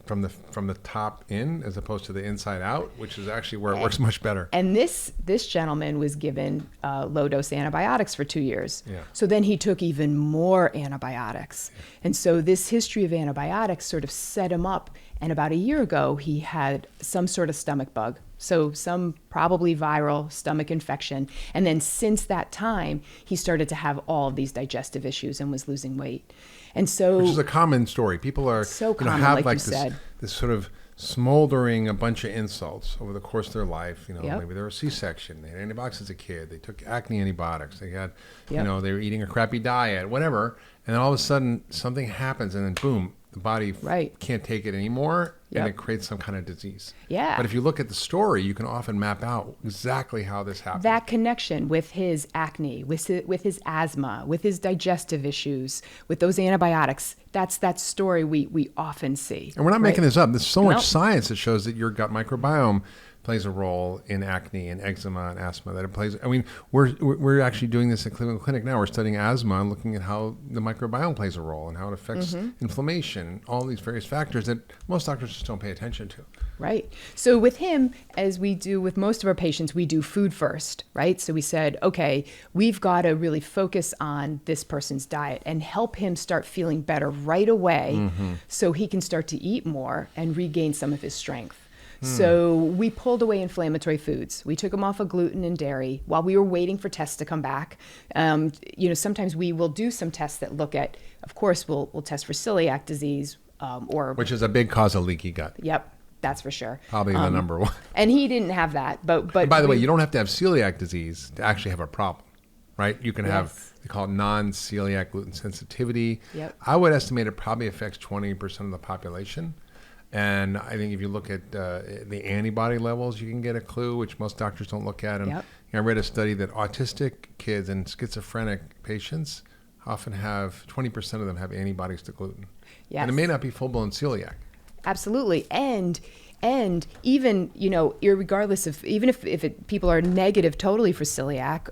from the top in as opposed to the inside out, which is actually where it works much better.
And this gentleman was given low dose antibiotics for 2 years.
Yeah.
So then he took even more antibiotics. Yeah. And so this history of antibiotics sort of set him up. And about a year ago, he had some sort of stomach bug. So some probably viral stomach infection. And then since that time, he started to have all of these digestive issues and was losing weight. And so,
which is a common story. People are
so common,
have
like you said.
This sort of smoldering a bunch of insults over the course of their life. Maybe they were a C-section, they had antibiotics as a kid, they took acne antibiotics, they had, they were eating a crappy diet, whatever. And then all of a sudden something happens, and then boom, the body can't take it anymore, and it creates some kind of disease.
Yeah.
But if you look at the story, you can often map out exactly how this happened.
That connection with his acne, with his asthma, with his digestive issues, with those antibiotics, that's that story we often see.
And we're not making this up. There's so much science that shows that your gut microbiome plays a role in acne and eczema and asthma. That it plays. I mean, we're actually doing this at Cleveland Clinic now. We're studying asthma and looking at how the microbiome plays a role and how it affects inflammation, all these various factors that most doctors just don't pay attention to.
Right. So with him, as we do with most of our patients, we do food first, right? So we said, okay, we've got to really focus on this person's diet and help him start feeling better right away so he can start to eat more and regain some of his strength. So we pulled away inflammatory foods. We took them off of gluten and dairy while we were waiting for tests to come back. Sometimes we will do some tests that look at, of course, we'll test for celiac disease
which is a big cause of leaky gut.
Yep. That's for sure.
Probably the number one.
And he didn't have that. But
by the way, you don't have to have celiac disease to actually have a problem, right? You can have, they call it non-celiac gluten sensitivity.
Yep.
I would estimate it probably affects 20% of the population. And I think if you look at the antibody levels, you can get a clue, which most doctors don't look at. And I read a study that autistic kids and schizophrenic patients often have 20% of them have antibodies to gluten.
Yes.
And it may not be full-blown celiac.
Absolutely. And even, regardless of, even if people are negative totally for celiac,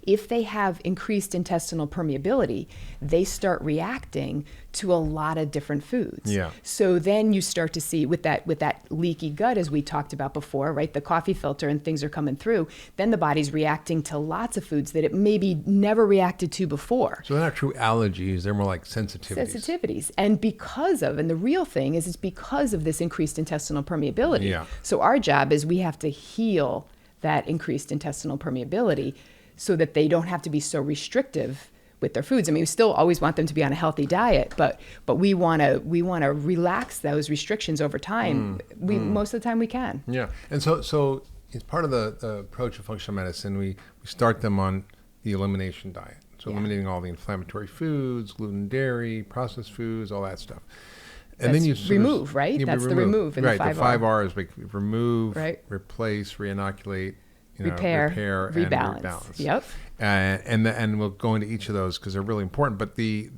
if they have increased intestinal permeability, they start reacting to a lot of different foods.
Yeah.
So then you start to see with that leaky gut, as we talked about before, right? The coffee filter and things are coming through. Then the body's reacting to lots of foods that it maybe never reacted to before.
So they're not true allergies. They're more like sensitivities.
Sensitivities. And the real thing is it's because of this increased intestinal permeability.
Yeah.
So our job is we have to heal that increased intestinal permeability so that they don't have to be so restrictive with their foods. I mean, we still always want them to be on a healthy diet, but we want to relax those restrictions over time. Most of the time we can.
Yeah. And so it's part of the approach of functional medicine. We start them on the elimination diet. So eliminating all the inflammatory foods, gluten, dairy, processed foods, all that stuff. And then you
remove, right? That's the remove in the 5R.
Right, the 5 R's, like remove, replace, reinoculate,
repair, rebalance.
And rebalance.
Yep.
And we'll go into each of those because they're really important. But the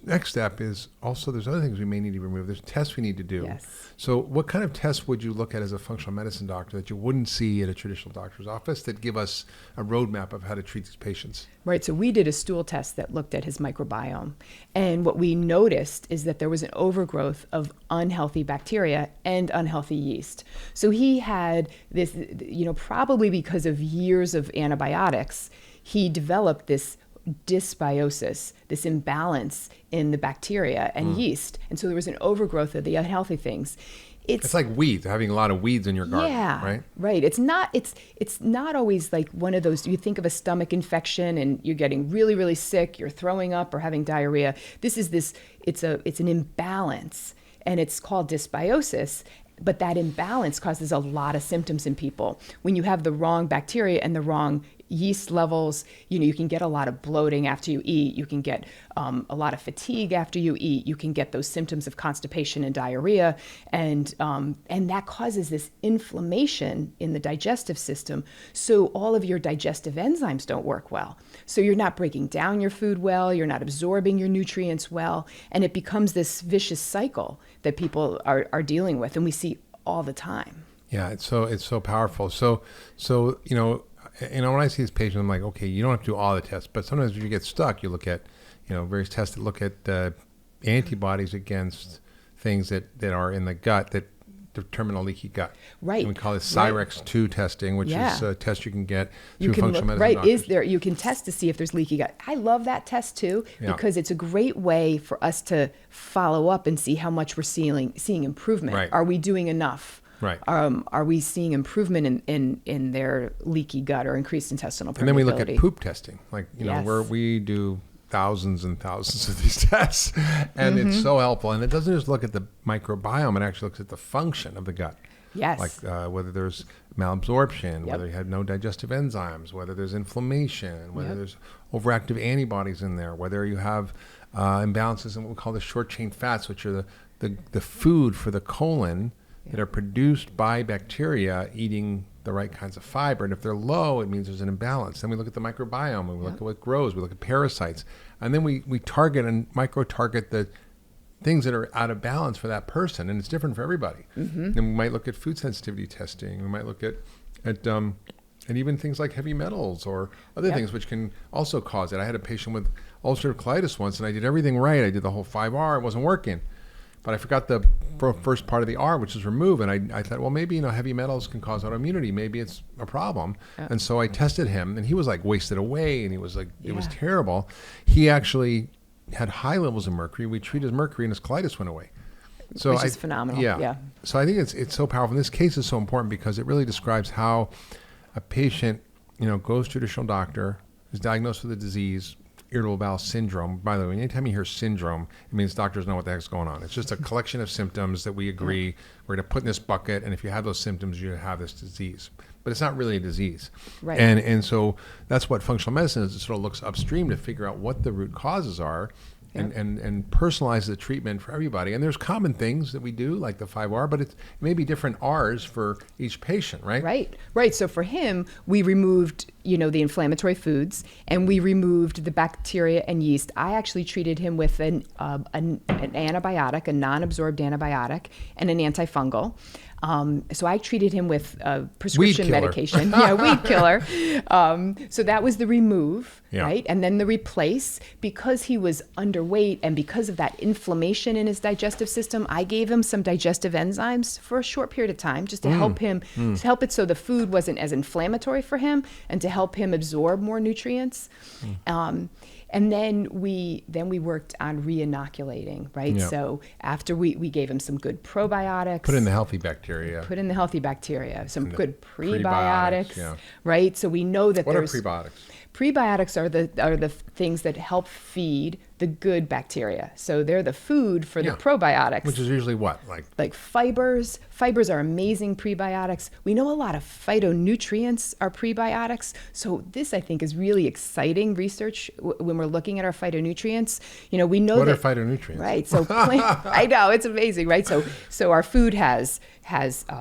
next step is also there's other things we may need to remove. There's tests we need to do.
Yes.
So what kind of tests would you look at as a functional medicine doctor that you wouldn't see at a traditional doctor's office that give us a roadmap of how to treat these patients?
Right. So we did a stool test that looked at his microbiome. And what we noticed is that there was an overgrowth of unhealthy bacteria and unhealthy yeast. So he had this, probably because of years of antibiotics, he developed this dysbiosis, this imbalance in the bacteria and yeast. And so there was an overgrowth of the unhealthy things. It's
like weeds, having a lot of weeds in your garden, right?
Right. It's not always like one of those, you think of a stomach infection and you're getting really, really sick, you're throwing up or having diarrhea. It's an imbalance, and it's called dysbiosis. But that imbalance causes a lot of symptoms in people. When you have the wrong bacteria and the wrong yeast levels, you can get a lot of bloating after you eat. You can get a lot of fatigue after you eat. You can get those symptoms of constipation and diarrhea, and that causes this inflammation in the digestive system. So all of your digestive enzymes don't work well. So you're not breaking down your food well. You're not absorbing your nutrients well, and it becomes this vicious cycle that people are dealing with, and we see all the time.
Yeah, it's so powerful. So when I see this patient, I'm like, okay, you don't have to do all the tests, but sometimes if you get stuck, you look at, various tests that look at antibodies against things that are in the gut that determine a leaky gut.
Right.
And we call it Cyrex-2 testing, which is a test you can get through functional medicine
right.
doctors.
You can test to see if there's leaky gut. I love that test too, because it's a great way for us to follow up and see how much we're seeing improvement.
Right.
Are we doing enough?
Right.
Are we seeing improvement in their leaky gut or increased intestinal permeability?
And then we look at poop testing, like where we do thousands and thousands of these tests, and it's so helpful. And it doesn't just look at the microbiome; it actually looks at the function of the gut.
Yes.
Like whether there's malabsorption, whether you have no digestive enzymes, whether there's inflammation, whether there's overactive antibodies in there, whether you have imbalances in what we call the short chain fats, which are the food for the colon that are produced by bacteria eating the right kinds of fiber. And if they're low, it means there's an imbalance. Then we look at the microbiome, and we look at what grows, we look at parasites. And then we target and micro-target the things that are out of balance for that person. And it's different for everybody. And we might look at food sensitivity testing. We might look at and even things like heavy metals or other things which can also cause it. I had a patient with ulcerative colitis once, and I did everything right. I did the whole 5R. It wasn't working. But I forgot the first part of the R, which is remove. And I thought, well, maybe, heavy metals can cause autoimmunity. Maybe it's a problem. And so I tested him, and he was like wasted away, and he was like, it was terrible. He actually had high levels of mercury. We treated his mercury, and his colitis went away. So
Which is phenomenal. Yeah.
So I think it's so powerful. And this case is so important because it really describes how a patient, goes to a traditional doctor, is diagnosed with a disease, irritable bowel syndrome. By the way, anytime you hear syndrome, it means doctors know what the heck's going on. It's just a collection of symptoms that we agree we're going to put in this bucket, and if you have those symptoms, you have this disease. But it's not really a disease.
Right.
And so that's what functional medicine is. It sort of looks upstream to figure out what the root causes are and personalize the treatment for everybody. And there's common things that we do, like the 5R, but it may be different Rs for each patient, right?
Right. So for him, we removed, the inflammatory foods, and we removed the bacteria and yeast. I actually treated him with an antibiotic, a non-absorbed antibiotic, and an antifungal. So I treated him with prescription medication. Weed killer. So that was the remove, right? And then the replace. Because he was underweight and because of that inflammation in his digestive system, I gave him some digestive enzymes for a short period of time just to help him, to help it so the food wasn't as inflammatory for him and to help him absorb more nutrients. And then we worked on re-inoculating, right?
Yeah.
So after we gave him some good probiotics.
Put in the healthy bacteria. Some good prebiotics, right? So we know that What are prebiotics?
Prebiotics are the things that help feed the good bacteria. So they're the food for the probiotics.
Which is usually what?
Like fibers. Fibers are amazing prebiotics. We know a lot of phytonutrients are prebiotics. So this, I think, is really exciting research when we're looking at our phytonutrients. We know
what are phytonutrients?
Right. So I know, it's amazing, right? So our food has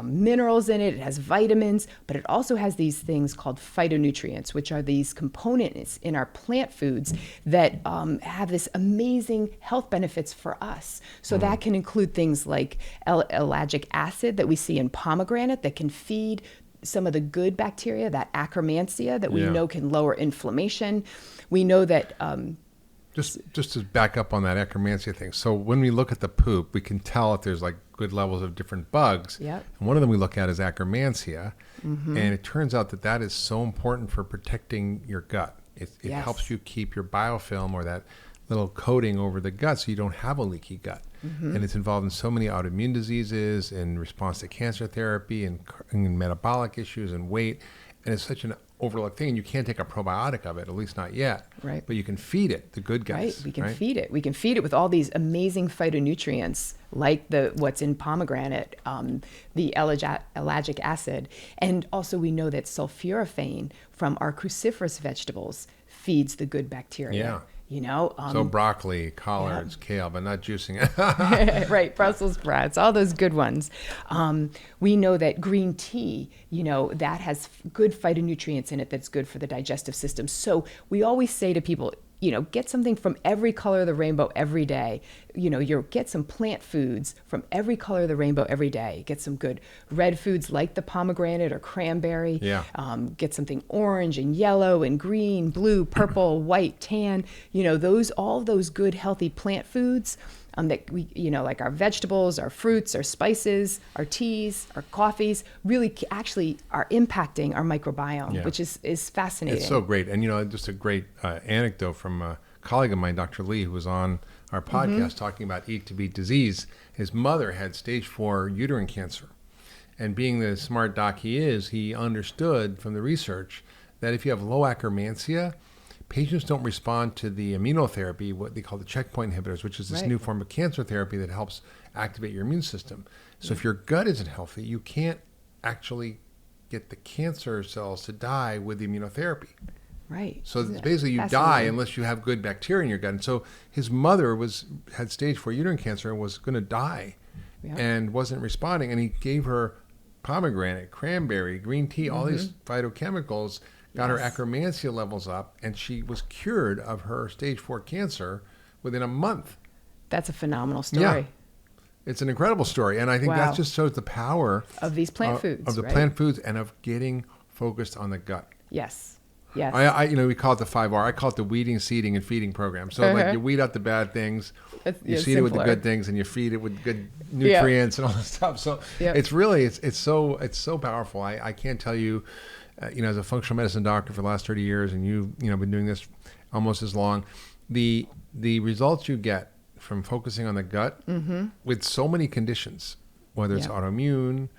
minerals in it, it has vitamins, but it also has these things called phytonutrients, which are these components in our plant foods that have this amazing health benefits for us. So that can include things like ellagic acid that we see in pomegranate that can feed some of the good bacteria, that Akkermansia that we know can lower inflammation. We know that...
Just to back up on that Akkermansia thing. So when we look at the poop, we can tell if there's like good levels of different bugs.
Yep.
And one of them we look at is Akkermansia. And it turns out that is so important for protecting your gut. It helps you keep your biofilm or that little coating over the gut so you don't have a leaky gut. And it's involved in so many autoimmune diseases, in response to cancer therapy, and metabolic issues and weight. And it's such an overlooked thing. And you can't take a probiotic of it, at least not yet.
Right.
But you can feed it, the good guys.
Right. We can feed it. We can feed it with all these amazing phytonutrients, like what's in pomegranate, the ellagic acid. And also we know that sulforaphane from our cruciferous vegetables feeds the good bacteria.
So broccoli, collards, kale, but not juicing it.
Right, Brussels sprouts, all those good ones. We know that green tea, that has good phytonutrients in it that's good for the digestive system. So we always say to people, get something from every color of the rainbow every day. Get some plant foods from every color of the rainbow every day. Get some good red foods like the pomegranate or cranberry. Get something orange and yellow and green, blue, purple, white, tan. All those good healthy plant foods that we, like our vegetables, our fruits, our spices, our teas, our coffees, really actually are impacting our microbiome, which is fascinating.
It's so great. And, just a great anecdote from a colleague of mine, Dr. Lee, who was on our podcast talking about eat to beat disease. His mother had stage 4 uterine cancer. And being the smart doc he is, he understood from the research that if you have low Akkermansia, patients don't respond to the immunotherapy, what they call the checkpoint inhibitors, which is this new form of cancer therapy that helps activate your immune system. So if your gut isn't healthy, you can't actually get the cancer cells to die with the immunotherapy.
Right.
So
Isn't it
basically you die
fascinating?
unless you have good bacteria in your gut. And so his mother had stage 4 uterine cancer and was going to die and wasn't responding. And he gave her pomegranate, cranberry, green tea, all these phytochemicals, got her Akkermansia levels up, and she was cured of her stage 4 cancer within a month.
That's a phenomenal story.
Yeah. It's an incredible story. And I think that just shows the power
of these plant foods.
Of the plant foods and of getting focused on the gut.
Yes. Yes.
We call it the 5R. I call it the weeding, seeding, and feeding program. So like you weed out the bad things, you seed it with the good things, and you feed it with good nutrients and all this stuff. So it's really, it's so powerful. I can't tell you, as a functional medicine doctor for the last 30 years, and you've been doing this almost as long, the results you get from focusing on the gut with so many conditions, whether it's autoimmune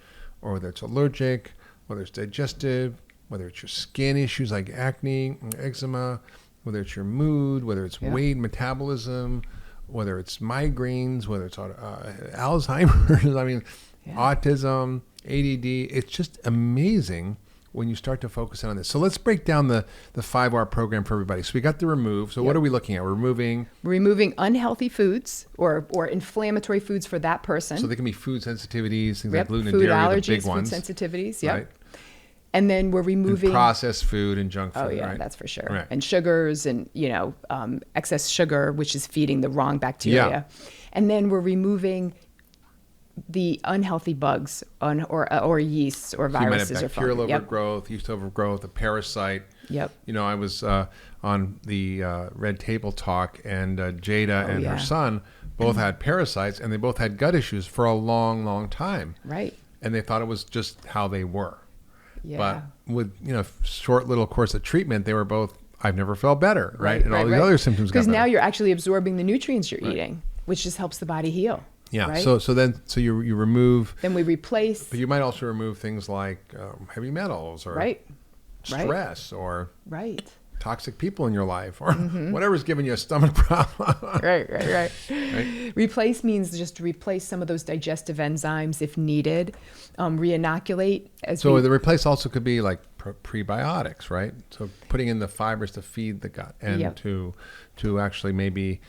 or whether it's allergic, whether it's digestive, whether it's your skin issues like acne, eczema, whether it's your mood, whether it's weight, metabolism, whether it's migraines, whether it's Alzheimer's, autism, ADD. It's just amazing when you start to focus on this. So let's break down the 5R program for everybody. So we got the remove. So what are we looking at? We're removing
unhealthy foods or inflammatory foods for that person.
So they can be food sensitivities, things like gluten
food
and dairy,
allergies,
the big ones.
food sensitivities,
right?
And then we're removing
and processed food and junk food.
Oh yeah,
right?
that's for sure.
Right.
And sugars and excess sugar, which is feeding the wrong bacteria. Yeah. And then we're removing the unhealthy bugs or yeasts or viruses.
You might have bacterial overgrowth, yeast overgrowth, a parasite.
Yep.
I was on the Red Table Talk, and Jada and her son both had parasites, and they both had gut issues for a long, long time.
Right.
And they thought it was just how they were.
Yeah.
But with short little course of treatment, they were both, I've never felt better, right? And all these other symptoms got better.
Because now you're actually absorbing the nutrients you're eating, which just helps the body heal.
Yeah.
Right?
So you remove.
Then we replace.
But you might also remove things like heavy metals or stress or toxic people in your life or whatever's giving you a stomach problem.
Right. Replace means just to replace some of those digestive enzymes if needed. Reinoculate.
The replace also could be like prebiotics, right? So putting in the fibers to feed the gut and to actually maybe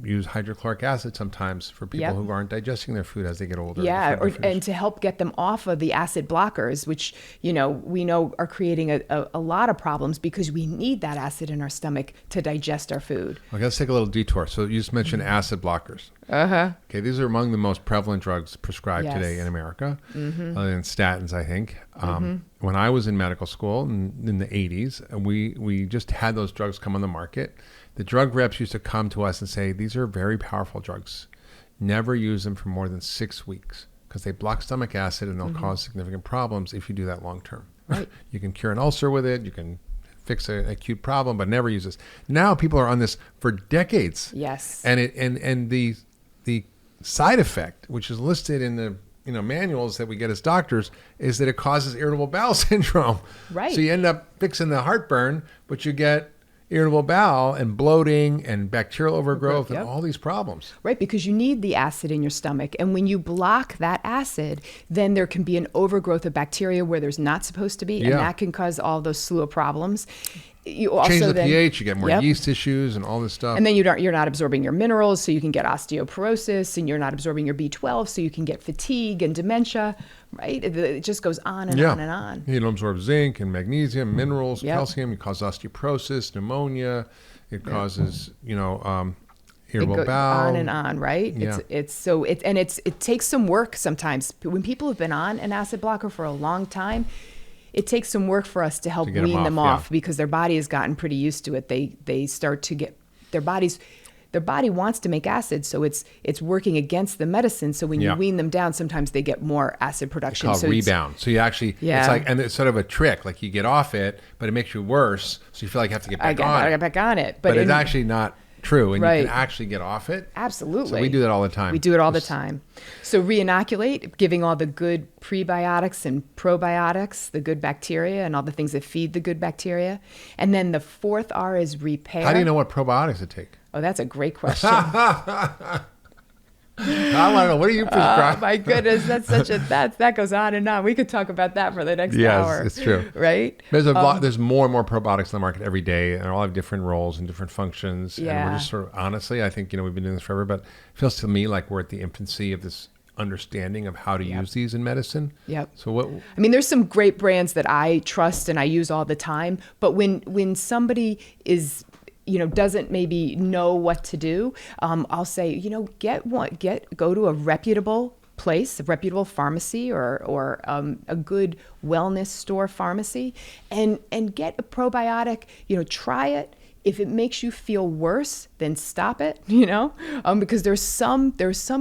use hydrochloric acid sometimes for people who aren't digesting their food as they get older.
Yeah, and to help get them off of the acid blockers, which we know are creating a lot of problems because we need that acid in our stomach to digest our food.
Okay, let's take a little detour. So you just mentioned acid blockers. Okay, these are among the most prevalent drugs prescribed today in America, other than statins, I think. When I was in medical school in the 80s, we just had those drugs come on the market. The drug reps used to come to us and say, these are very powerful drugs. Never use them for more than 6 weeks because they block stomach acid and they'll cause significant problems if you do that long term.
Right.
You can cure an ulcer with it. You can fix an acute problem, but never use this. Now people are on this for decades.
Yes.
And the side effect, which is listed in the manuals that we get as doctors, is that it causes irritable bowel syndrome.
Right.
So you end up fixing the heartburn, but you get irritable bowel and bloating and bacterial overgrowth and all these problems.
Right, because you need the acid in your stomach. And when you block that acid, then there can be an overgrowth of bacteria where there's not supposed to be. And that can cause all those slew of problems. You also
change the pH, you get more yeast issues and all this stuff.
And then you're not absorbing your minerals, so you can get osteoporosis, and you're not absorbing your B12, so you can get fatigue and dementia, right? It just goes on and on and on.
You don't absorb zinc and magnesium, minerals, calcium. It causes osteoporosis, pneumonia. It causes, irritable bowel.
On and on, right?
Yeah.
It takes some work sometimes. When people have been on an acid blocker for a long time, it takes some work for us to help wean them off because their body has gotten pretty used to it. They start to get their body wants to make acid, so it's working against the medicine. So when you wean them down, sometimes they get more acid production.
It's called rebound. So you actually, it's like, and it's sort of a trick. Like you get off it, but it makes you worse. So you feel like you have to get back on it.
I get back on it,
but it's actually not true, and you can actually get off it.
Absolutely.
So we do that all the time.
We do it all the time. So reinoculate, giving all the good prebiotics and probiotics, the good bacteria and all the things that feed the good bacteria. And then the 4th R is repair.
How do you know what probiotics to take?
Oh, that's a great question.
I want to know, what do you prescribe?
Oh my goodness, that's that goes on and on. We could talk about that for the next hour.
Yes, it's true.
Right?
There's a lot. There's more and more probiotics in the market every day, and they all have different roles and different functions.
Yeah.
And we're just sort of, honestly, I think, we've been doing this forever, but it feels to me like we're at the infancy of this understanding of how to use these in medicine.
Yep.
So what?
I mean, there's some great brands that I trust and I use all the time, but when somebody is doesn't maybe know what to do, I'll say, go to a reputable place, a reputable pharmacy or a good wellness store pharmacy, and get a probiotic. Try it. If it makes you feel worse, then stop it. Because there's some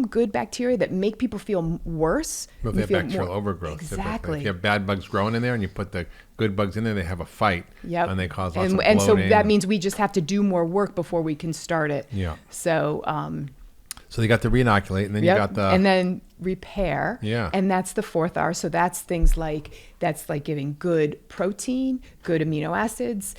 good bacteria that make people feel worse.
Well, they have bacterial overgrowth.
Exactly.
If you have bad bugs growing in there and you put the good bugs in there, they have a fight.
Yep.
And they cause lots of bloating.
And so that means we just have to do more work before we can start it.
Yeah.
So.
So you got the reinoculate, and then you got the.
And then repair.
Yeah.
And that's the fourth R. So that's things like giving good protein, good amino acids,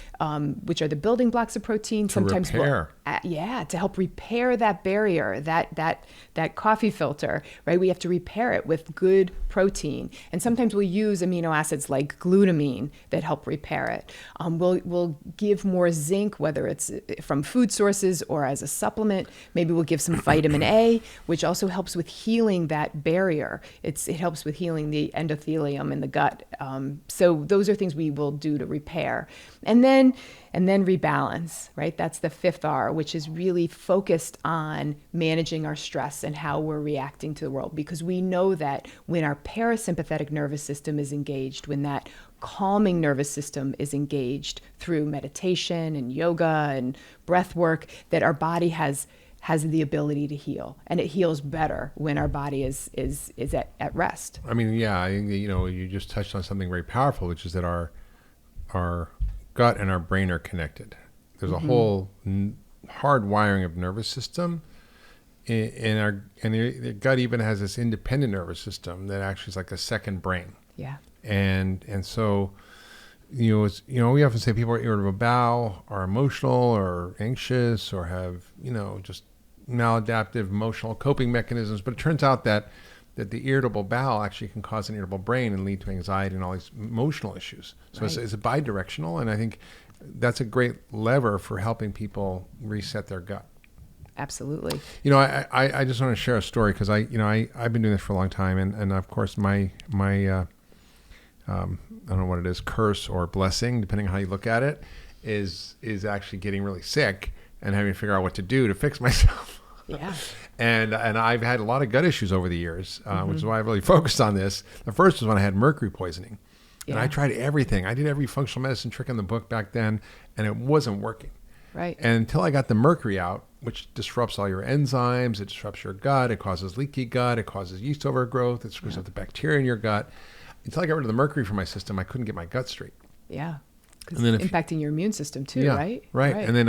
which are the building blocks of protein. Sometimes
repair.
To help repair that barrier, that coffee filter, right? We have to repair it with good protein. And sometimes we'll use amino acids like glutamine that help repair it. We'll give more zinc, whether it's from food sources or as a supplement. Maybe we'll give some vitamin A, which also helps with healing that barrier. It helps with healing the endothelium in the gut. So those are things we will do to repair. And then rebalance, right? That's the fifth R, which is really focused on managing our stress and how we're reacting to the world. Because we know that when our parasympathetic nervous system is engaged, when that calming nervous system is engaged through meditation and yoga and breath work, that our body has the ability to heal, and it heals better when our body is at rest.
I mean, yeah, I think you just touched on something very powerful, which is that our gut and our brain are connected. There's a whole hard wiring of nervous system, and the gut even has this independent nervous system that actually is like a second brain.
Yeah.
And so, we often say people are irritable bowel, are emotional or anxious, or have just maladaptive emotional coping mechanisms. But it turns out that the irritable bowel actually can cause an irritable brain and lead to anxiety and all these emotional issues. So
Right.
it's bidirectional, and I think that's a great lever for helping people reset their gut.
Absolutely.
I just want to share a story because I've been doing this for a long time, and of course my I don't know what it is, curse or blessing, depending on how you look at it, is actually getting really sick and having to figure out what to do to fix myself.
Yeah.
And I've had a lot of gut issues over the years, which is why I really focused on this. The first was when I had mercury poisoning.
Yeah.
And I tried everything. I did every functional medicine trick in the book back then, and it wasn't working.
Right.
And until I got the mercury out, which disrupts all your enzymes, it disrupts your gut, it causes leaky gut, it causes yeast overgrowth, it screws up the bacteria in your gut. Until I got rid of the mercury from my system, I couldn't get my gut straight.
Yeah. Because it's impacting your immune system too, right?
Right. And then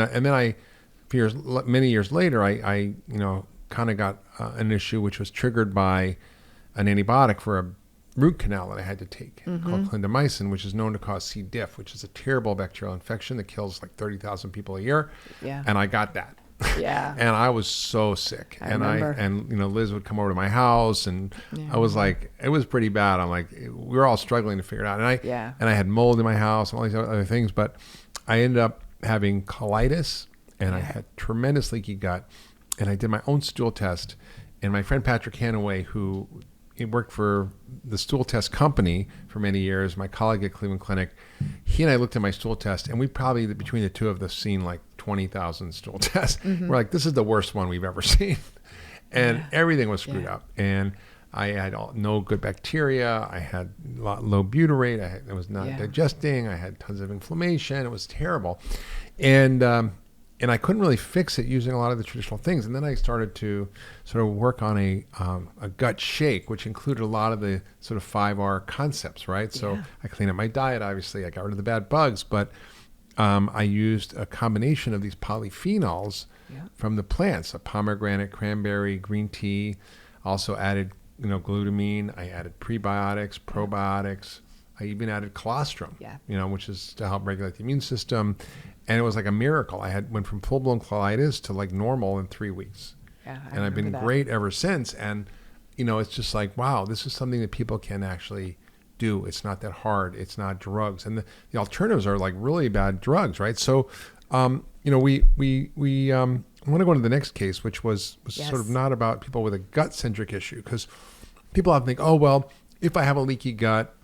many years later, I kind of got an issue which was triggered by an antibiotic for a root canal that I had to take called clindamycin, which is known to cause C. diff, which is a terrible bacterial infection that kills like 30,000 people a year.
Yeah.
And I got that.
Yeah.
And I was so sick.
I remember.
Liz would come over to my house, and I was like, it was pretty bad. I'm like, we were all struggling to figure it out. And I had mold in my house and all these other things, but I ended up having colitis, and I had tremendous leaky gut, and I did my own stool test. And my friend Patrick Hanaway, who worked for the stool test company for many years, my colleague at Cleveland Clinic, he and I looked at my stool test, and we probably, between the two of us, seen like 20,000 stool tests. We're like, this is the worst one we've ever seen. And everything was screwed up. And I had no good bacteria. I had low butyrate. I was not digesting. I had tons of inflammation. It was terrible. And I couldn't really fix it using a lot of the traditional things. And then I started to sort of work on a gut shake, which included a lot of the sort of 5R concepts, right? So I cleaned up my diet, obviously. I got rid of the bad bugs, but I used a combination of these polyphenols from the plants, a pomegranate, cranberry, green tea. Also added, glutamine. I added prebiotics, probiotics. I even added colostrum, which is to help regulate the immune system. And it was like a miracle. I went from full-blown colitis to like normal in 3 weeks. and I've been great ever since. And, it's just like, wow, this is something that people can actually do. It's not that hard. It's not drugs. And the alternatives are like really bad drugs, right? So, we want to go into the next case, which was sort of not about people with a gut-centric issue, because people often think, oh, well, if I have a leaky gut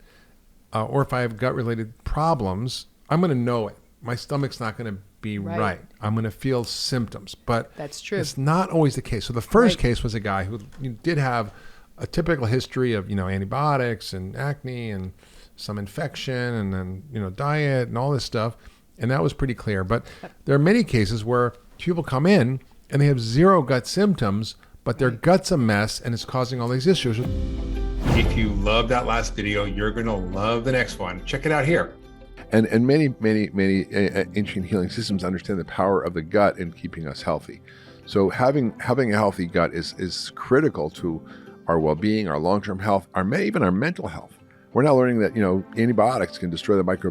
or if I have gut-related problems, I'm going to know it. My stomach's not going to be right. I'm going to feel symptoms. But
that's true.
It's not always the case. So the first case was a guy who did have a typical history of, antibiotics and acne and some infection and then, diet and all this stuff. And that was pretty clear. But there are many cases where people come in and they have zero gut symptoms, but their gut's a mess and it's causing all these issues. If you love that last video, you're going to love the next one. Check it out here.
And many ancient healing systems understand the power of the gut in keeping us healthy. So having a healthy gut is critical to our well-being, our long-term health, even our mental health. We're now learning that, antibiotics can destroy the microbiome